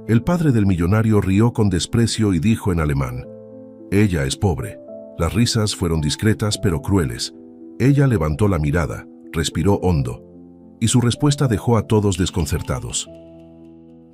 El padre del millonario rió con desprecio y dijo en alemán: «Ella es pobre». Las risas fueron discretas pero crueles. Ella levantó la mirada, respiró hondo, y su respuesta dejó a todos desconcertados.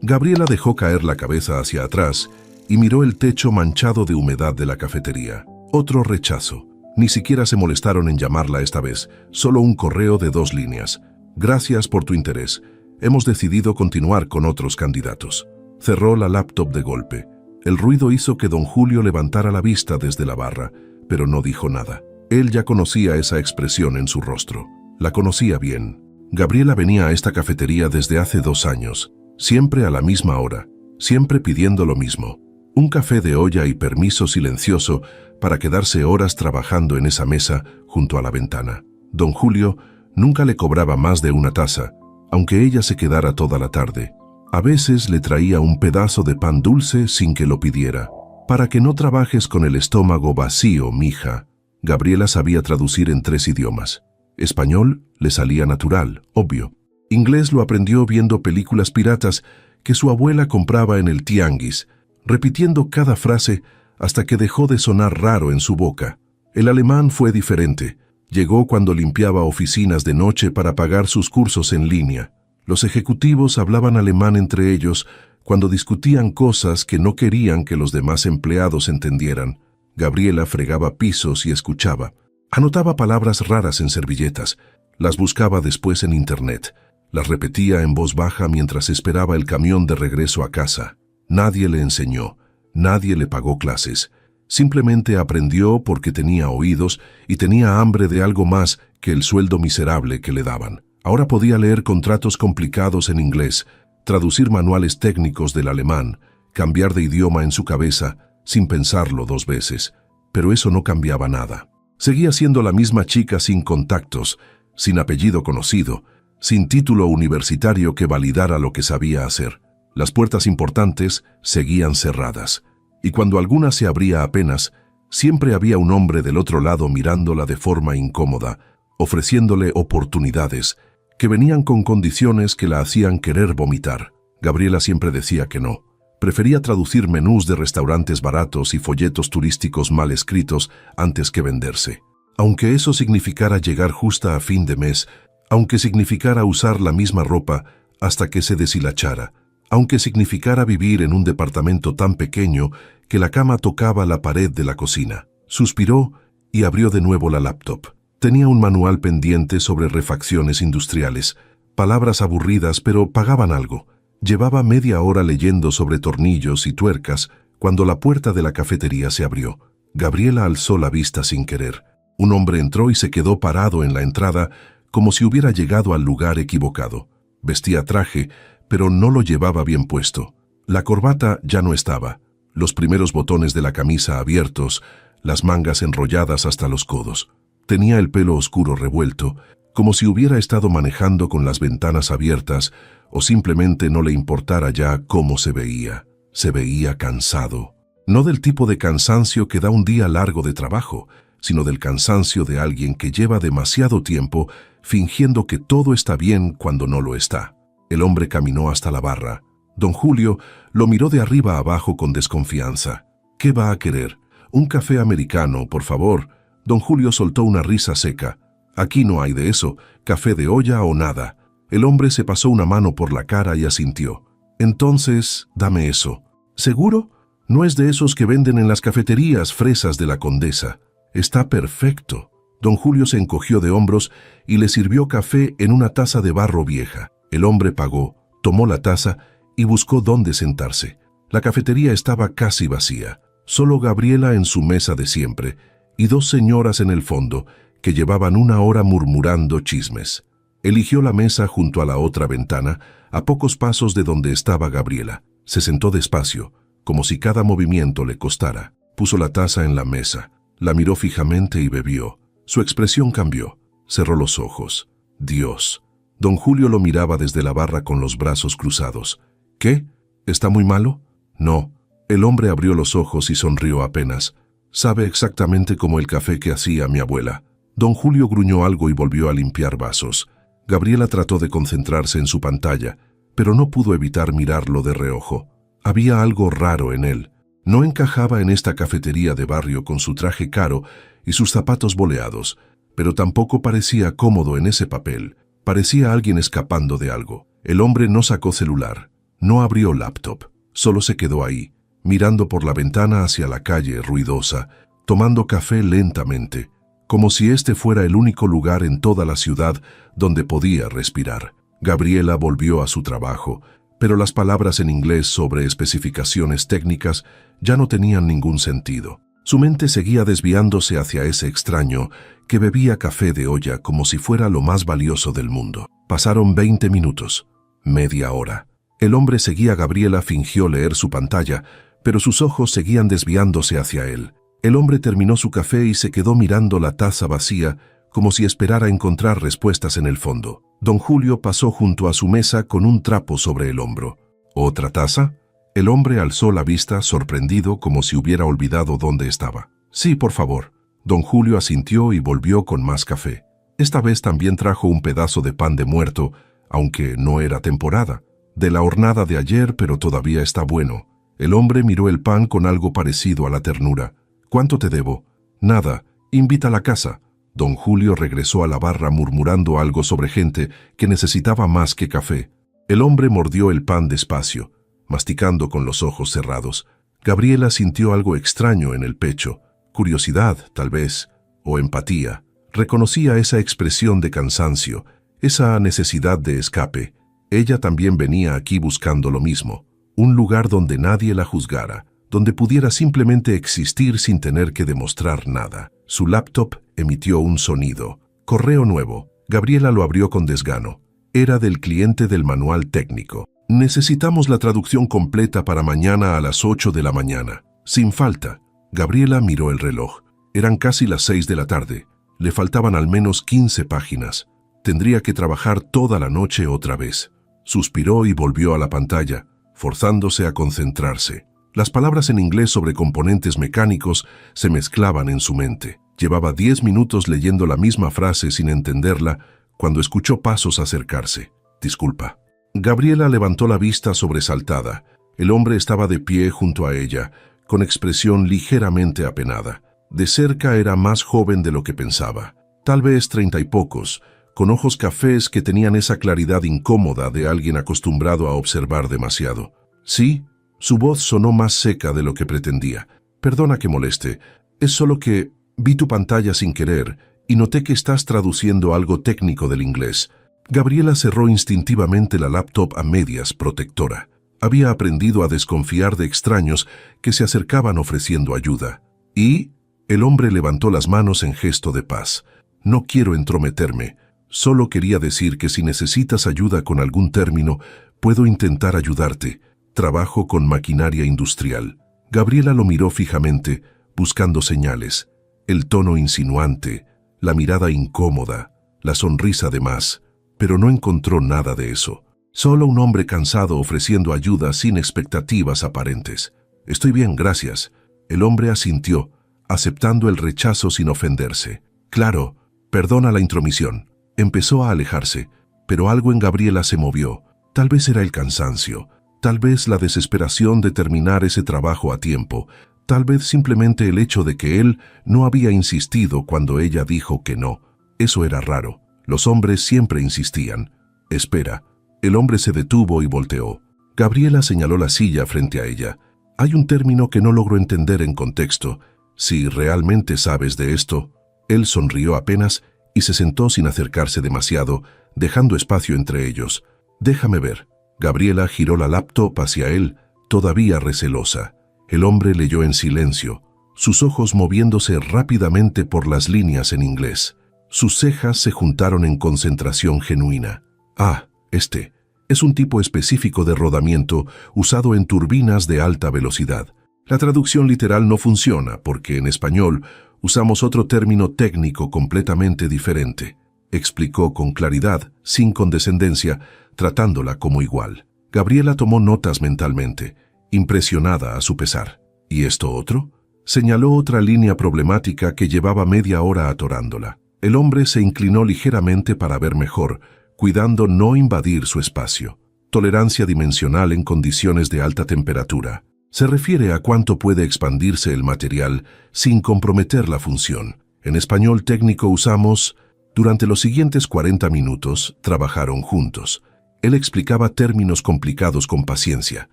Gabriela dejó caer la cabeza hacia atrás y miró el techo manchado de humedad de la cafetería. Otro rechazo. Ni siquiera se molestaron en llamarla esta vez, solo un correo de 2 líneas. «Gracias por tu interés. Hemos decidido continuar con otros candidatos». Cerró la laptop de golpe. El ruido hizo que don Julio levantara la vista desde la barra, pero no dijo nada. Él ya conocía esa expresión en su rostro. La conocía bien. Gabriela venía a esta cafetería desde hace 2 años, siempre a la misma hora, siempre pidiendo lo mismo. Un café de olla y permiso silencioso para quedarse horas trabajando en esa mesa junto a la ventana. Don Julio nunca le cobraba más de una taza, aunque ella se quedara toda la tarde. A veces le traía un pedazo de pan dulce sin que lo pidiera. «Para que no trabajes con el estómago vacío, mija». Gabriela sabía traducir en 3 idiomas. Español le salía natural, obvio. Inglés lo aprendió viendo películas piratas que su abuela compraba en el tianguis, repitiendo cada frase hasta que dejó de sonar raro en su boca. El alemán fue diferente. Llegó cuando limpiaba oficinas de noche para pagar sus cursos en línea. Los ejecutivos hablaban alemán entre ellos cuando discutían cosas que no querían que los demás empleados entendieran. Gabriela fregaba pisos y escuchaba. Anotaba palabras raras en servilletas. Las buscaba después en internet. Las repetía en voz baja mientras esperaba el camión de regreso a casa. Nadie le enseñó. Nadie le pagó clases. Simplemente aprendió porque tenía oídos y tenía hambre de algo más que el sueldo miserable que le daban. Ahora podía leer contratos complicados en inglés, traducir manuales técnicos del alemán, cambiar de idioma en su cabeza sin pensarlo 2 veces. Pero eso no cambiaba nada. Seguía siendo la misma chica sin contactos, sin apellido conocido, sin título universitario que validara lo que sabía hacer. Las puertas importantes seguían cerradas. Y cuando alguna se abría apenas, siempre había un hombre del otro lado mirándola de forma incómoda, ofreciéndole oportunidades que venían con condiciones que la hacían querer vomitar. Gabriela siempre decía que no. Prefería traducir menús de restaurantes baratos y folletos turísticos mal escritos antes que venderse. Aunque eso significara llegar justa a fin de mes, aunque significara usar la misma ropa hasta que se deshilachara, aunque significara vivir en un departamento tan pequeño que la cama tocaba la pared de la cocina. Suspiró y abrió de nuevo la laptop. Tenía un manual pendiente sobre refacciones industriales, palabras aburridas pero pagaban algo. Llevaba media hora leyendo sobre tornillos y tuercas cuando la puerta de la cafetería se abrió. Gabriela alzó la vista sin querer. Un hombre entró y se quedó parado en la entrada como si hubiera llegado al lugar equivocado. Vestía traje, pero no lo llevaba bien puesto. La corbata ya no estaba, los primeros botones de la camisa abiertos, las mangas enrolladas hasta los codos. Tenía el pelo oscuro revuelto, como si hubiera estado manejando con las ventanas abiertas o simplemente no le importara ya cómo se veía. Se veía cansado. No del tipo de cansancio que da un día largo de trabajo, sino del cansancio de alguien que lleva demasiado tiempo fingiendo que todo está bien cuando no lo está. El hombre caminó hasta la barra. Don Julio lo miró de arriba a abajo con desconfianza. ¿Qué va a querer? Un café americano, por favor. Don Julio soltó una risa seca. Aquí no hay de eso, café de olla o nada. El hombre se pasó una mano por la cara y asintió. Entonces, dame eso. ¿Seguro? No es de esos que venden en las cafeterías fresas de la Condesa. Está perfecto. Don Julio se encogió de hombros y le sirvió café en una taza de barro vieja. El hombre pagó, tomó la taza y buscó dónde sentarse. La cafetería estaba casi vacía. Solo Gabriela en su mesa de siempre y 2 señoras en el fondo que llevaban 1 hora murmurando chismes. Eligió la mesa junto a la otra ventana, a pocos pasos de donde estaba Gabriela. Se sentó despacio, como si cada movimiento le costara. Puso la taza en la mesa, la miró fijamente y bebió. Su expresión cambió. Cerró los ojos. Dios. Don Julio lo miraba desde la barra con los brazos cruzados. ¿Qué? ¿Está muy malo? No. El hombre abrió los ojos y sonrió apenas. Sabe exactamente como el café que hacía mi abuela. Don Julio gruñó algo y volvió a limpiar vasos. Gabriela trató de concentrarse en su pantalla, pero no pudo evitar mirarlo de reojo. Había algo raro en él. No encajaba en esta cafetería de barrio con su traje caro y sus zapatos boleados, pero tampoco parecía cómodo en ese papel. Parecía alguien escapando de algo. El hombre no sacó celular, no abrió laptop, solo se quedó ahí, mirando por la ventana hacia la calle ruidosa, tomando café lentamente, como si este fuera el único lugar en toda la ciudad donde podía respirar. Gabriela volvió a su trabajo, pero las palabras en inglés sobre especificaciones técnicas ya no tenían ningún sentido. Su mente seguía desviándose hacia ese extraño que bebía café de olla como si fuera lo más valioso del mundo. Pasaron 20 minutos, media hora. El hombre seguía a Gabriela, fingió leer su pantalla, pero sus ojos seguían desviándose hacia él. El hombre terminó su café y se quedó mirando la taza vacía como si esperara encontrar respuestas en el fondo. Don Julio pasó junto a su mesa con un trapo sobre el hombro. ¿Otra taza? El hombre alzó la vista, sorprendido, como si hubiera olvidado dónde estaba. Sí, por favor. Don Julio asintió y volvió con más café. Esta vez también trajo un pedazo de pan de muerto, aunque no era temporada. De la hornada de ayer, pero todavía está bueno. El hombre miró el pan con algo parecido a la ternura. ¿Cuánto te debo? Nada. Invita a la casa. Don Julio regresó a la barra murmurando algo sobre gente que necesitaba más que café. El hombre mordió el pan despacio, masticando con los ojos cerrados. Gabriela sintió algo extraño en el pecho. Curiosidad, tal vez, o empatía. Reconocía esa expresión de cansancio, esa necesidad de escape. Ella también venía aquí buscando lo mismo. Un lugar donde nadie la juzgara, donde pudiera simplemente existir sin tener que demostrar nada. Su laptop emitió un sonido. Correo nuevo. Gabriela lo abrió con desgano. Era del cliente del manual técnico. Necesitamos la traducción completa para mañana a las 8 de la mañana. Sin falta. Gabriela miró el reloj. Eran casi las 6 de la tarde. Le faltaban al menos 15 páginas. Tendría que trabajar toda la noche otra vez. Suspiró y volvió a la pantalla, forzándose a concentrarse. Las palabras en inglés sobre componentes mecánicos se mezclaban en su mente. Llevaba 10 minutos leyendo la misma frase sin entenderla cuando escuchó pasos acercarse. Disculpa. Gabriela levantó la vista sobresaltada. El hombre estaba de pie junto a ella, con expresión ligeramente apenada. De cerca era más joven de lo que pensaba. Tal vez 30 y pocos, con ojos cafés que tenían esa claridad incómoda de alguien acostumbrado a observar demasiado. Sí, su voz sonó más seca de lo que pretendía. Perdona que moleste, es solo que vi tu pantalla sin querer y noté que estás traduciendo algo técnico del inglés. Gabriela cerró instintivamente la laptop a medias, protectora. Había aprendido a desconfiar de extraños que se acercaban ofreciendo ayuda. Y el hombre levantó las manos en gesto de paz. No quiero entrometerme. Solo quería decir que si necesitas ayuda con algún término, puedo intentar ayudarte. Trabajo con maquinaria industrial. Gabriela lo miró fijamente, buscando señales. El tono insinuante, la mirada incómoda, la sonrisa de más. Pero no encontró nada de eso. Solo un hombre cansado ofreciendo ayuda sin expectativas aparentes. Estoy bien, gracias. El hombre asintió, aceptando el rechazo sin ofenderse. Claro, perdona la intromisión. Empezó a alejarse, pero algo en Gabriela se movió. Tal vez era el cansancio, tal vez la desesperación de terminar ese trabajo a tiempo, tal vez simplemente el hecho de que él no había insistido cuando ella dijo que no. Eso era raro. Los hombres siempre insistían. Espera. El hombre se detuvo y volteó. Gabriela señaló la silla frente a ella. Hay un término que no logro entender en contexto. Si realmente sabes de esto. Él sonrió apenas y se sentó sin acercarse demasiado, dejando espacio entre ellos. Déjame ver. Gabriela giró la laptop hacia él, todavía recelosa. El hombre leyó en silencio, sus ojos moviéndose rápidamente por las líneas en inglés. Sus cejas se juntaron en concentración genuina. Ah, este es un tipo específico de rodamiento usado en turbinas de alta velocidad. La traducción literal no funciona porque en español usamos otro término técnico completamente diferente, explicó con claridad, sin condescendencia, tratándola como igual. Gabriela tomó notas mentalmente, impresionada a su pesar. ¿Y esto otro? Señaló otra línea problemática que llevaba media hora atorándola. El hombre se inclinó ligeramente para ver mejor, cuidando no invadir su espacio. Tolerancia dimensional en condiciones de alta temperatura. Se refiere a cuánto puede expandirse el material sin comprometer la función. En español técnico usamos: durante los siguientes 40 minutos trabajaron juntos. Él explicaba términos complicados con paciencia.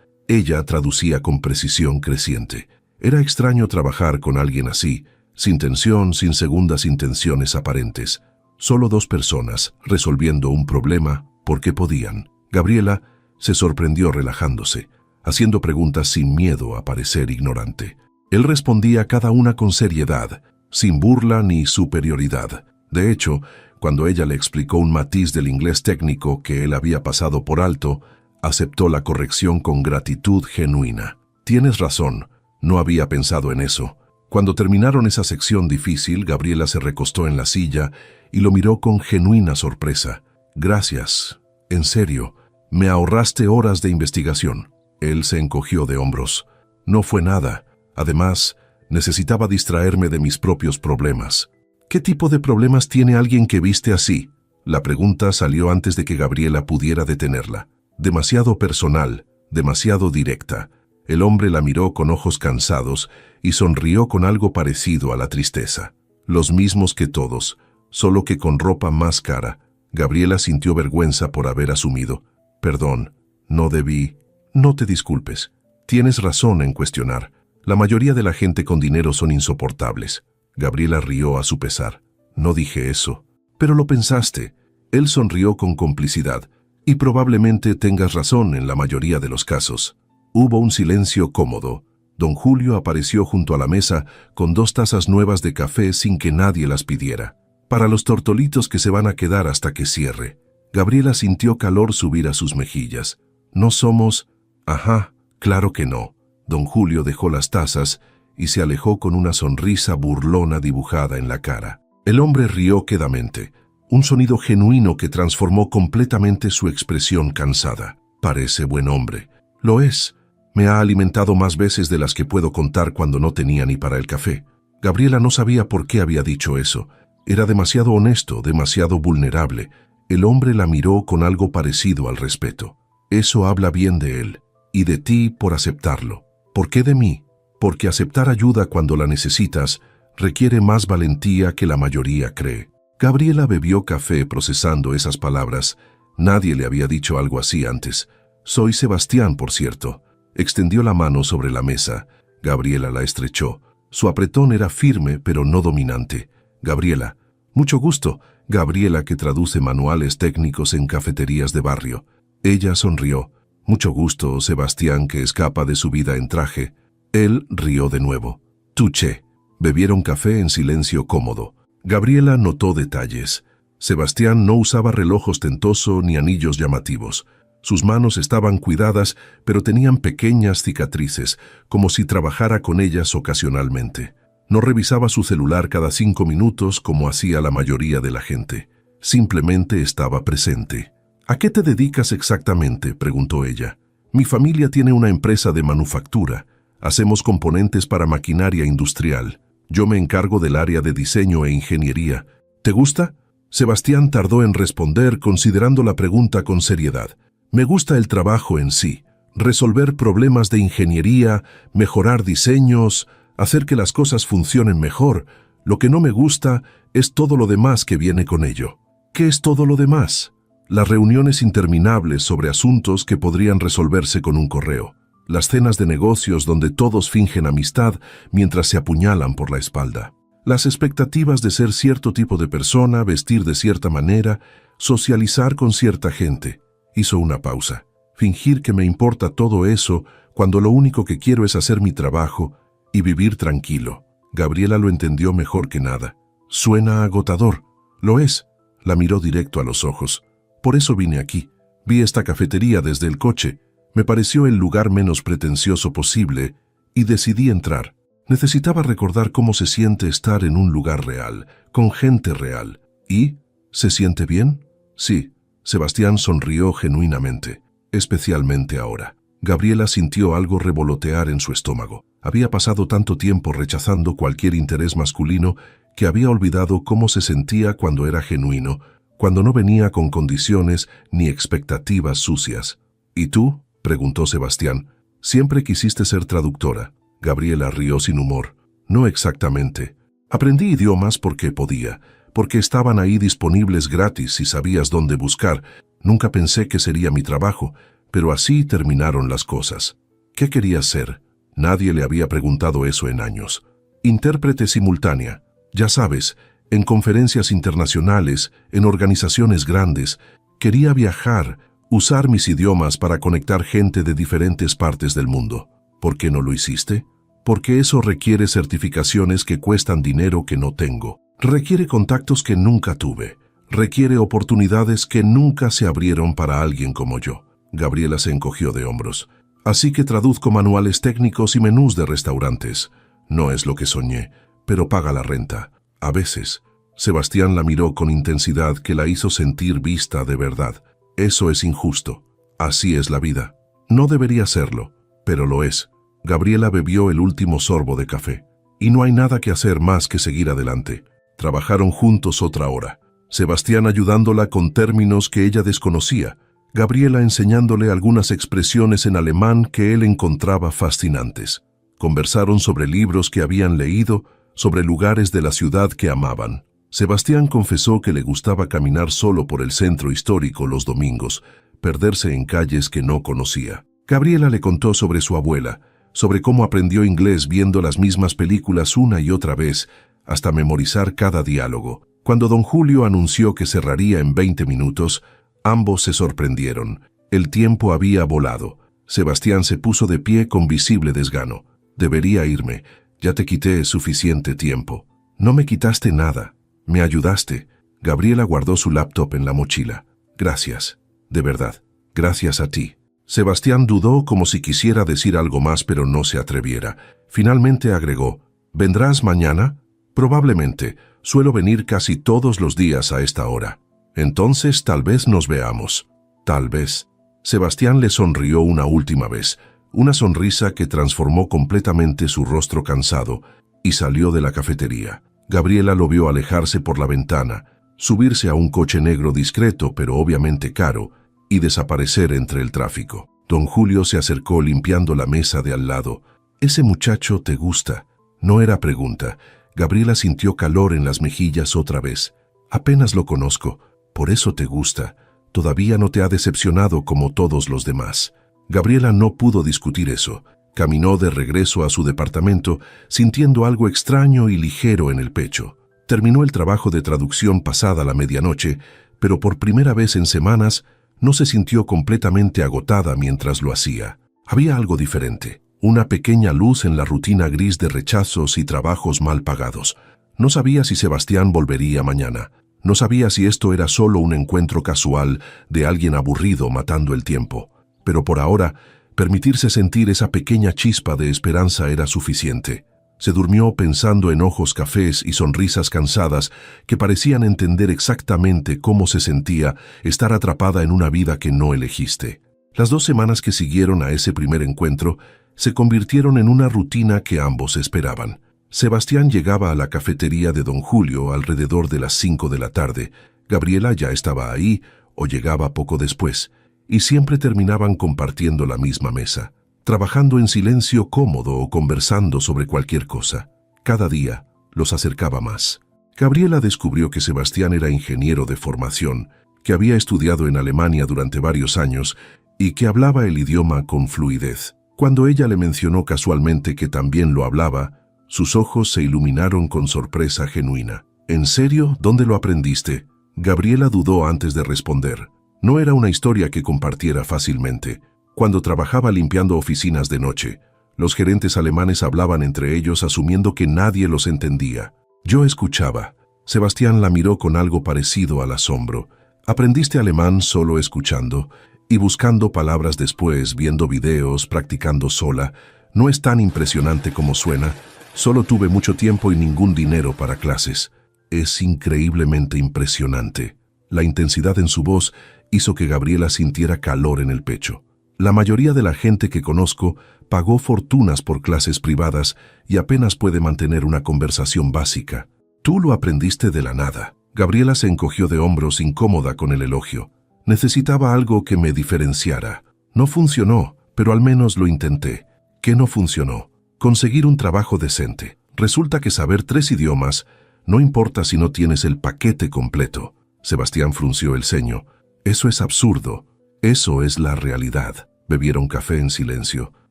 Ella traducía con precisión creciente. Era extraño trabajar con alguien así, sin tensión, sin segundas intenciones aparentes. Solo dos personas resolviendo un problema porque podían. Gabriela se sorprendió relajándose, haciendo preguntas sin miedo a parecer ignorante. Él respondía cada una con seriedad, sin burla ni superioridad. De hecho, cuando ella le explicó un matiz del inglés técnico que él había pasado por alto, aceptó la corrección con gratitud genuina. «Tienes razón, no había pensado en eso». Cuando terminaron esa sección difícil, Gabriela se recostó en la silla y lo miró con genuina sorpresa. «Gracias, en serio, me ahorraste horas de investigación». Él se encogió de hombros. «No fue nada. Además, necesitaba distraerme de mis propios problemas». «¿Qué tipo de problemas tiene alguien que viste así?». La pregunta salió antes de que Gabriela pudiera detenerla. Demasiado personal, demasiado directa. El hombre la miró con ojos cansados y sonrió con algo parecido a la tristeza. «Los mismos que todos, solo que con ropa más cara». Gabriela sintió vergüenza por haber asumido. «Perdón, no debí». «No te disculpes. Tienes razón en cuestionar. La mayoría de la gente con dinero son insoportables». Gabriela rió a su pesar. «No dije eso». «Pero lo pensaste». Él sonrió con complicidad. «Y probablemente tengas razón en la mayoría de los casos». Hubo un silencio cómodo. Don Julio apareció junto a la mesa con 2 tazas nuevas de café sin que nadie las pidiera. «Para los tortolitos que se van a quedar hasta que cierre». Gabriela sintió calor subir a sus mejillas. «No somos...». «Ajá, claro que no». Don Julio dejó las tazas y se alejó con una sonrisa burlona dibujada en la cara. El hombre rió quedamente, un sonido genuino que transformó completamente su expresión cansada. «Parece buen hombre». «Lo es. Me ha alimentado más veces de las que puedo contar cuando no tenía ni para el café». Gabriela no sabía por qué había dicho eso. Era demasiado honesto, demasiado vulnerable. El hombre la miró con algo parecido al respeto. «Eso habla bien de él. Y de ti por aceptarlo». «¿Por qué de mí?». «Porque aceptar ayuda cuando la necesitas requiere más valentía que la mayoría cree». Gabriela bebió café procesando esas palabras. Nadie le había dicho algo así antes. «Soy Sebastián, por cierto». Extendió la mano sobre la mesa. Gabriela la estrechó. Su apretón era firme, pero no dominante. «Gabriela». «Mucho gusto». Gabriela, que traduce manuales técnicos en cafeterías de barrio. Ella sonrió. «Mucho gusto, Sebastián, que escapa de su vida en traje». Él rió de nuevo. «Touché». Bebieron café en silencio cómodo. Gabriela notó detalles. Sebastián no usaba reloj ostentoso ni anillos llamativos. Sus manos estaban cuidadas, pero tenían pequeñas cicatrices, como si trabajara con ellas ocasionalmente. No revisaba su celular cada 5 minutos como hacía la mayoría de la gente. Simplemente estaba presente. «¿A qué te dedicas exactamente?», preguntó ella. «Mi familia tiene una empresa de manufactura. Hacemos componentes para maquinaria industrial. Yo me encargo del área de diseño e ingeniería. ¿Te gusta?». Sebastián tardó en responder, considerando la pregunta con seriedad. «Me gusta el trabajo en sí. Resolver problemas de ingeniería, mejorar diseños, hacer que las cosas funcionen mejor. Lo que no me gusta es todo lo demás que viene con ello». «¿Qué es todo lo demás?». «Las reuniones interminables sobre asuntos que podrían resolverse con un correo. Las cenas de negocios donde todos fingen amistad mientras se apuñalan por la espalda. Las expectativas de ser cierto tipo de persona, vestir de cierta manera, socializar con cierta gente». Hizo una pausa. «Fingir que me importa todo eso cuando lo único que quiero es hacer mi trabajo y vivir tranquilo». Gabriela lo entendió mejor que nada. «Suena agotador». «Lo es». La miró directo a los ojos. «Por eso vine aquí. Vi esta cafetería desde el coche. Me pareció el lugar menos pretencioso posible y decidí entrar. Necesitaba recordar cómo se siente estar en un lugar real, con gente real. ¿Y? ¿Se siente bien?». «Sí». Sebastián sonrió genuinamente, especialmente ahora. Gabriela sintió algo revolotear en su estómago. Había pasado tanto tiempo rechazando cualquier interés masculino que había olvidado cómo se sentía cuando era genuino, cuando no venía con condiciones ni expectativas sucias. ¿Y tú?, preguntó Sebastián. Siempre quisiste ser traductora. Gabriela rió sin humor. No exactamente. Aprendí idiomas porque podía, porque estaban ahí disponibles gratis y sabías dónde buscar. Nunca pensé que sería mi trabajo, pero así terminaron las cosas. ¿Qué querías ser? Nadie le había preguntado eso en años. Intérprete simultánea. Ya sabes, en conferencias internacionales, en organizaciones grandes. Quería viajar, usar mis idiomas para conectar gente de diferentes partes del mundo. ¿Por qué no lo hiciste? Porque eso requiere certificaciones que cuestan dinero que no tengo. Requiere contactos que nunca tuve. Requiere oportunidades que nunca se abrieron para alguien como yo. Gabriela se encogió de hombros. Así que traduzco manuales técnicos y menús de restaurantes. No es lo que soñé, pero paga la renta. A veces. Sebastián la miró con intensidad que la hizo sentir vista de verdad. Eso es injusto. Así es la vida. No debería serlo, pero lo es. Gabriela bebió el último sorbo de café. Y no hay nada que hacer más que seguir adelante. Trabajaron juntos otra hora. Sebastián ayudándola con términos que ella desconocía. Gabriela enseñándole algunas expresiones en alemán que él encontraba fascinantes. Conversaron sobre libros que habían leído, sobre lugares de la ciudad que amaban. Sebastián confesó que le gustaba caminar solo por el centro histórico los domingos, perderse en calles que no conocía. Gabriela le contó sobre su abuela, sobre cómo aprendió inglés viendo las mismas películas una y otra vez, hasta memorizar cada diálogo. Cuando don Julio anunció que cerraría en 20 minutos, ambos se sorprendieron. El tiempo había volado. Sebastián se puso de pie con visible desgano. Debería irme. Ya te quité suficiente tiempo. No me quitaste nada. Me ayudaste. Gabriela guardó su laptop en la mochila. Gracias. De verdad. Gracias a ti. Sebastián dudó como si quisiera decir algo más, pero no se atreviera. Finalmente agregó, ¿vendrás mañana? Probablemente. Suelo venir casi todos los días a esta hora. Entonces tal vez nos veamos. Tal vez. Sebastián le sonrió una última vez, una sonrisa que transformó completamente su rostro cansado, y salió de la cafetería. Gabriela lo vio alejarse por la ventana, subirse a un coche negro discreto pero obviamente caro, y desaparecer entre el tráfico. Don Julio se acercó limpiando la mesa de al lado. «¿Ese muchacho te gusta?» No era pregunta. Gabriela sintió calor en las mejillas otra vez. «Apenas lo conozco. Por eso te gusta. Todavía no te ha decepcionado como todos los demás». Gabriela no pudo discutir eso. Caminó de regreso a su departamento, sintiendo algo extraño y ligero en el pecho. Terminó el trabajo de traducción pasada la medianoche, pero por primera vez en semanas no se sintió completamente agotada mientras lo hacía. Había algo diferente, una pequeña luz en la rutina gris de rechazos y trabajos mal pagados. No sabía si Sebastián volvería mañana. No sabía si esto era solo un encuentro casual de alguien aburrido matando el tiempo. Pero por ahora, permitirse sentir esa pequeña chispa de esperanza era suficiente. Se durmió pensando en ojos cafés y sonrisas cansadas que parecían entender exactamente cómo se sentía estar atrapada en una vida que no elegiste. Las 2 semanas que siguieron a ese primer encuentro se convirtieron en una rutina que ambos esperaban. Sebastián llegaba a la cafetería de don Julio alrededor de las 5 de la tarde. Gabriela ya estaba ahí o llegaba poco después, y siempre terminaban compartiendo la misma mesa, trabajando en silencio cómodo o conversando sobre cualquier cosa. Cada día los acercaba más. Gabriela descubrió que Sebastián era ingeniero de formación, que había estudiado en Alemania durante varios años y que hablaba el idioma con fluidez. Cuando ella le mencionó casualmente que también lo hablaba, sus ojos se iluminaron con sorpresa genuina. ¿En serio? ¿Dónde lo aprendiste? Gabriela dudó antes de responder. No era una historia que compartiera fácilmente. Cuando trabajaba limpiando oficinas de noche, los gerentes alemanes hablaban entre ellos asumiendo que nadie los entendía. Yo escuchaba. Sebastián la miró con algo parecido al asombro. ¿Aprendiste alemán solo escuchando y buscando palabras después, viendo videos, practicando sola? No es tan impresionante como suena. Solo tuve mucho tiempo y ningún dinero para clases. Es increíblemente impresionante. La intensidad en su voz hizo que Gabriela sintiera calor en el pecho. La mayoría de la gente que conozco pagó fortunas por clases privadas y apenas puede mantener una conversación básica. Tú lo aprendiste de la nada. Gabriela se encogió de hombros incómoda con el elogio. Necesitaba algo que me diferenciara. No funcionó, pero al menos lo intenté. ¿Qué no funcionó? Conseguir un trabajo decente. Resulta que saber 3 idiomas no importa si no tienes el paquete completo. Sebastián frunció el ceño. Eso es absurdo. Eso es la realidad. Bebieron café en silencio.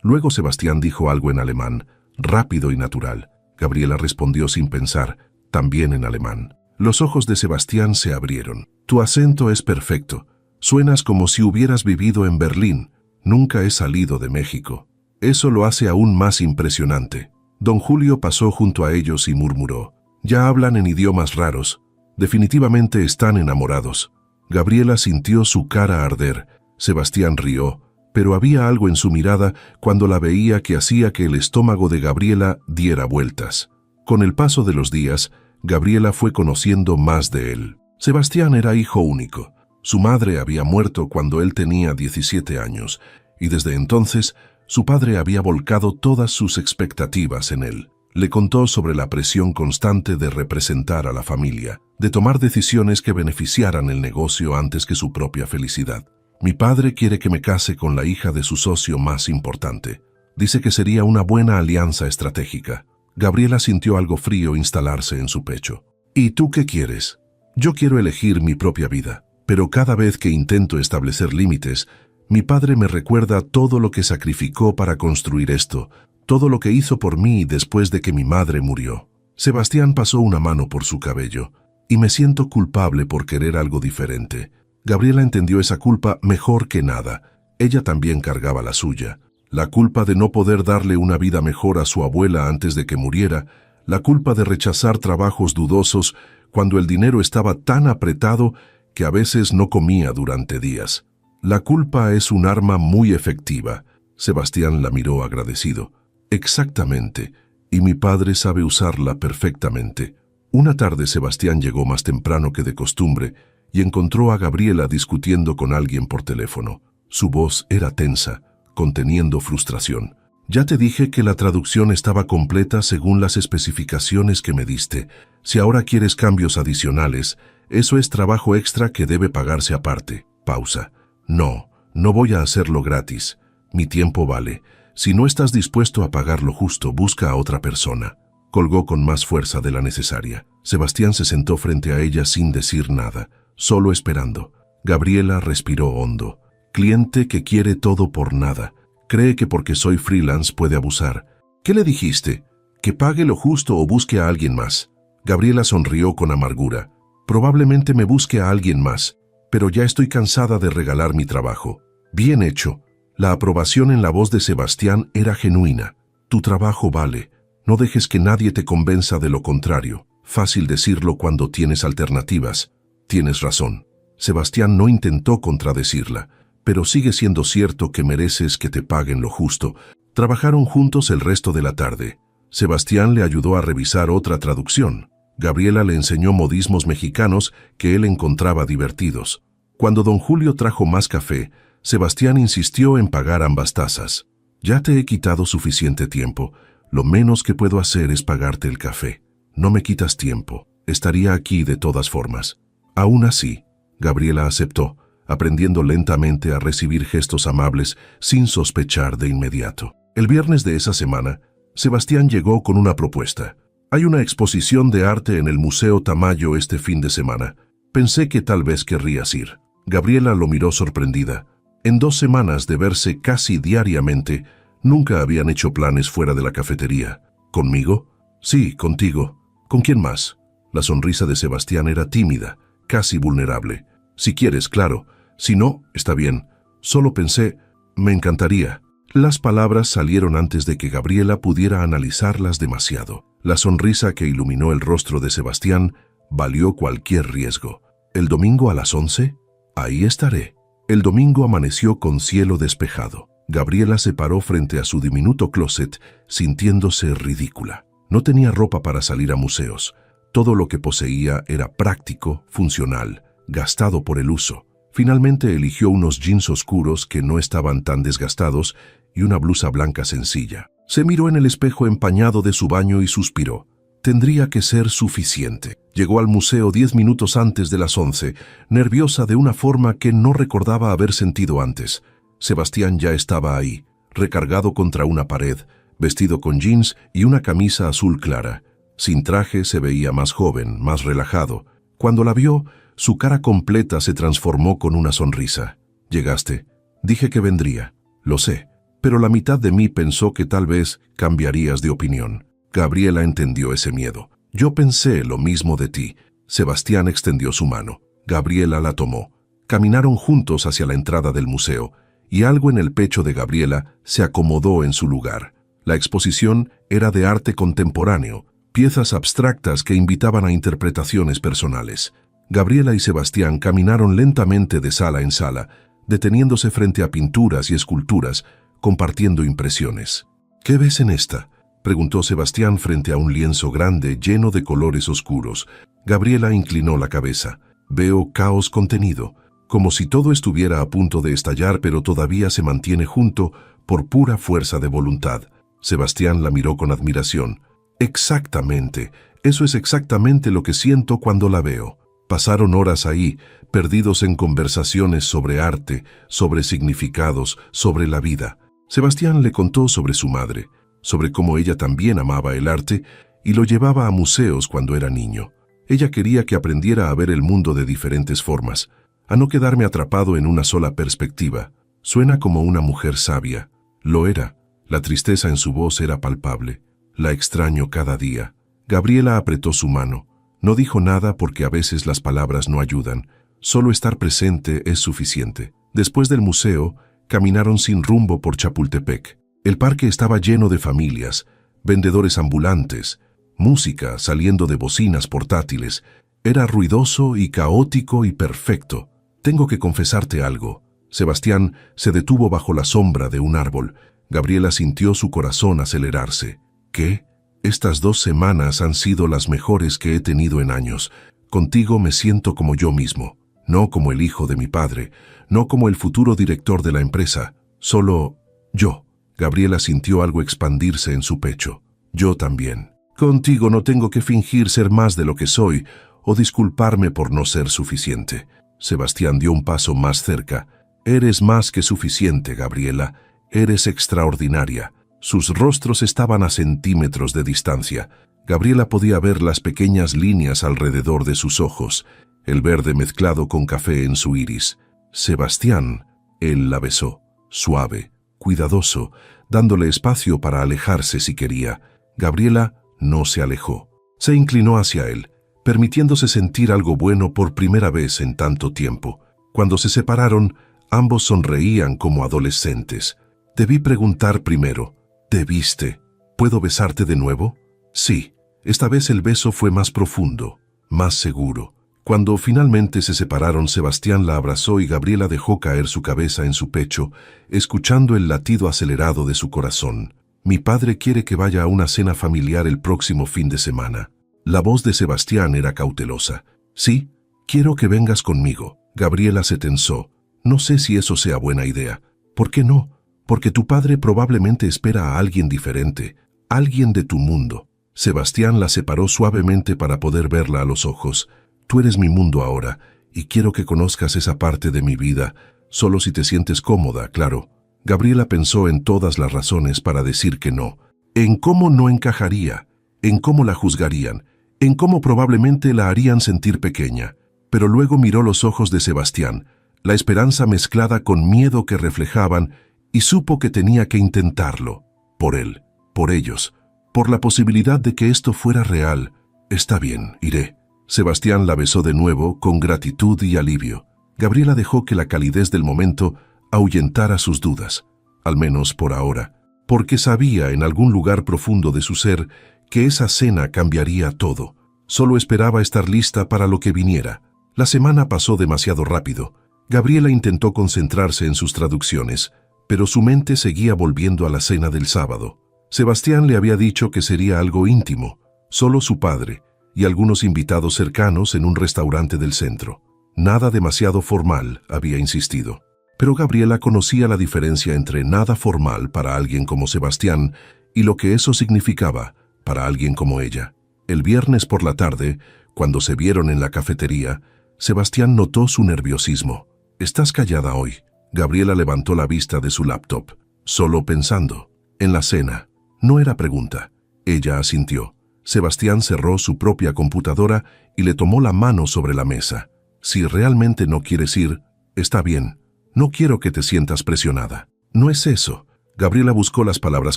Luego Sebastián dijo algo en alemán, rápido y natural. Gabriela respondió sin pensar, también en alemán. Los ojos de Sebastián se abrieron. Tu acento es perfecto. Suenas como si hubieras vivido en Berlín. Nunca he salido de México. Eso lo hace aún más impresionante. Don Julio pasó junto a ellos y murmuró. Ya hablan en idiomas raros. Definitivamente están enamorados. Gabriela sintió su cara arder. Sebastián rió, pero había algo en su mirada cuando la veía que hacía que el estómago de Gabriela diera vueltas. Con el paso de los días, Gabriela fue conociendo más de él. Sebastián era hijo único. Su madre había muerto cuando él tenía 17 años, y desde entonces su padre había volcado todas sus expectativas en él. Le contó sobre la presión constante de representar a la familia, de tomar decisiones que beneficiaran el negocio antes que su propia felicidad. Mi padre quiere que me case con la hija de su socio más importante. Dice que sería una buena alianza estratégica. Gabriela sintió algo frío instalarse en su pecho. ¿Y tú qué quieres? Yo quiero elegir mi propia vida, pero cada vez que intento establecer límites, mi padre me recuerda todo lo que sacrificó para construir esto, todo lo que hizo por mí después de que mi madre murió. Sebastián pasó una mano por su cabello, y me siento culpable por querer algo diferente. Gabriela entendió esa culpa mejor que nada. Ella también cargaba la suya. La culpa de no poder darle una vida mejor a su abuela antes de que muriera, la culpa de rechazar trabajos dudosos cuando el dinero estaba tan apretado que a veces no comía durante días. La culpa es un arma muy efectiva. Sebastián la miró agradecido. Exactamente, y mi padre sabe usarla perfectamente. Una tarde Sebastián llegó más temprano que de costumbre y encontró a Gabriela discutiendo con alguien por teléfono. Su voz era tensa, conteniendo frustración. Ya te dije que la traducción estaba completa según las especificaciones que me diste. Si ahora quieres cambios adicionales, eso es trabajo extra que debe pagarse aparte. Pausa. No voy a hacerlo gratis. Mi tiempo vale. Si no estás dispuesto a pagar lo justo, busca a otra persona. Colgó con más fuerza de la necesaria. Sebastián se sentó frente a ella sin decir nada, solo esperando. Gabriela respiró hondo. Cliente que quiere todo por nada. Cree que porque soy freelance puede abusar. ¿Qué le dijiste? ¿Que pague lo justo o busque a alguien más? Gabriela sonrió con amargura. Probablemente me busque a alguien más, pero ya estoy cansada de regalar mi trabajo. Bien hecho. La aprobación en la voz de Sebastián era genuina. Tu trabajo vale. No dejes que nadie te convenza de lo contrario. Fácil decirlo cuando tienes alternativas. Tienes razón. Sebastián no intentó contradecirla, pero sigue siendo cierto que mereces que te paguen lo justo. Trabajaron juntos el resto de la tarde. Sebastián le ayudó a revisar otra traducción. Gabriela le enseñó modismos mexicanos que él encontraba divertidos. Cuando don Julio trajo más café, Sebastián insistió en pagar ambas tazas. Ya te he quitado suficiente tiempo. Lo menos que puedo hacer es pagarte el café. No me quitas tiempo. Estaría aquí de todas formas. Aún así, Gabriela aceptó, aprendiendo lentamente a recibir gestos amables sin sospechar de inmediato. El viernes de esa semana, Sebastián llegó con una propuesta. Hay una exposición de arte en el Museo Tamayo este fin de semana. Pensé que tal vez querrías ir. Gabriela lo miró sorprendida. En 2 semanas de verse casi diariamente, nunca habían hecho planes fuera de la cafetería. ¿Conmigo? Sí, contigo. ¿Con quién más? La sonrisa de Sebastián era tímida, casi vulnerable. Si quieres, claro. Si no, está bien. Solo pensé, me encantaría. Las palabras salieron antes de que Gabriela pudiera analizarlas demasiado. La sonrisa que iluminó el rostro de Sebastián valió cualquier riesgo. ¿El domingo a las 11? Ahí estaré. El domingo amaneció con cielo despejado. Gabriela se paró frente a su diminuto closet, sintiéndose ridícula. No tenía ropa para salir a museos. Todo lo que poseía era práctico, funcional, gastado por el uso. Finalmente eligió unos jeans oscuros que no estaban tan desgastados y una blusa blanca sencilla. Se miró en el espejo empañado de su baño y suspiró. Tendría que ser suficiente. Llegó al museo 10 minutos antes de las 11, nerviosa de una forma que no recordaba haber sentido antes. Sebastián ya estaba ahí, recargado contra una pared, vestido con jeans y una camisa azul clara. Sin traje se veía más joven, más relajado. Cuando la vio, su cara completa se transformó con una sonrisa. «Llegaste. Dije que vendría. Lo sé. Pero la mitad de mí pensó que tal vez cambiarías de opinión». Gabriela entendió ese miedo. «Yo pensé lo mismo de ti». Sebastián extendió su mano. Gabriela la tomó. Caminaron juntos hacia la entrada del museo, y algo en el pecho de Gabriela se acomodó en su lugar. La exposición era de arte contemporáneo, piezas abstractas que invitaban a interpretaciones personales. Gabriela y Sebastián caminaron lentamente de sala en sala, deteniéndose frente a pinturas y esculturas, compartiendo impresiones. «¿Qué ves en esta?», preguntó Sebastián frente a un lienzo grande lleno de colores oscuros. Gabriela inclinó la cabeza. «Veo caos contenido, como si todo estuviera a punto de estallar, pero todavía se mantiene junto por pura fuerza de voluntad». Sebastián la miró con admiración. «Exactamente, eso es exactamente lo que siento cuando la veo». Pasaron horas ahí, perdidos en conversaciones sobre arte, sobre significados, sobre la vida. Sebastián le contó sobre su madre, sobre cómo ella también amaba el arte y lo llevaba a museos cuando era niño. Ella quería que aprendiera a ver el mundo de diferentes formas, a no quedarme atrapado en una sola perspectiva. Suena como una mujer sabia. Lo era. La tristeza en su voz era palpable. La extraño cada día. Gabriela apretó su mano. No dijo nada porque a veces las palabras no ayudan. Solo estar presente es suficiente. Después del museo, caminaron sin rumbo por Chapultepec. El parque estaba lleno de familias, vendedores ambulantes, música saliendo de bocinas portátiles. Era ruidoso y caótico y perfecto. «Tengo que confesarte algo». Sebastián se detuvo bajo la sombra de un árbol. Gabriela sintió su corazón acelerarse. «¿Qué? Estas 2 semanas han sido las mejores que he tenido en años. Contigo me siento como yo mismo, no como el hijo de mi padre, no como el futuro director de la empresa, solo yo». Gabriela sintió algo expandirse en su pecho. «Yo también. Contigo no tengo que fingir ser más de lo que soy o disculparme por no ser suficiente». Sebastián dio un paso más cerca. «Eres más que suficiente, Gabriela. Eres extraordinaria». Sus rostros estaban a centímetros de distancia. Gabriela podía ver las pequeñas líneas alrededor de sus ojos, el verde mezclado con café en su iris. «Sebastián», él la besó, suave, cuidadoso, dándole espacio para alejarse si quería. Gabriela no se alejó. Se inclinó hacia él, permitiéndose sentir algo bueno por primera vez en tanto tiempo. Cuando se separaron, ambos sonreían como adolescentes. «Debí preguntar primero. ¿Debiste? ¿Puedo besarte de nuevo?» «Sí». Esta vez el beso fue más profundo, más seguro. Cuando finalmente se separaron, Sebastián la abrazó y Gabriela dejó caer su cabeza en su pecho, escuchando el latido acelerado de su corazón. «Mi padre quiere que vaya a una cena familiar el próximo fin de semana». La voz de Sebastián era cautelosa. «Sí, quiero que vengas conmigo». Gabriela se tensó. «No sé si eso sea buena idea». «¿Por qué no?» «Porque tu padre probablemente espera a alguien diferente, alguien de tu mundo». Sebastián la separó suavemente para poder verla a los ojos. «Tú eres mi mundo ahora, y quiero que conozcas esa parte de mi vida, solo si te sientes cómoda, claro». Gabriela pensó en todas las razones para decir que no. En cómo no encajaría, en cómo la juzgarían, en cómo probablemente la harían sentir pequeña. Pero luego miró los ojos de Sebastián, la esperanza mezclada con miedo que reflejaban, y supo que tenía que intentarlo. Por él, por ellos, por la posibilidad de que esto fuera real. «Está bien, iré». Sebastián la besó de nuevo con gratitud y alivio. Gabriela dejó que la calidez del momento ahuyentara sus dudas, al menos por ahora, porque sabía en algún lugar profundo de su ser que esa cena cambiaría todo. Solo esperaba estar lista para lo que viniera. La semana pasó demasiado rápido. Gabriela intentó concentrarse en sus traducciones, pero su mente seguía volviendo a la cena del sábado. Sebastián le había dicho que sería algo íntimo, solo su padre y algunos invitados cercanos en un restaurante del centro. Nada demasiado formal, había insistido. Pero Gabriela conocía la diferencia entre nada formal para alguien como Sebastián y lo que eso significaba para alguien como ella. El viernes por la tarde, cuando se vieron en la cafetería, Sebastián notó su nerviosismo. «Estás callada hoy». Gabriela levantó la vista de su laptop, solo pensando. En la cena. No era pregunta. Ella asintió. Sebastián cerró su propia computadora y le tomó la mano sobre la mesa. Si realmente no quieres ir, está bien. No quiero que te sientas presionada. No es eso. Gabriela buscó las palabras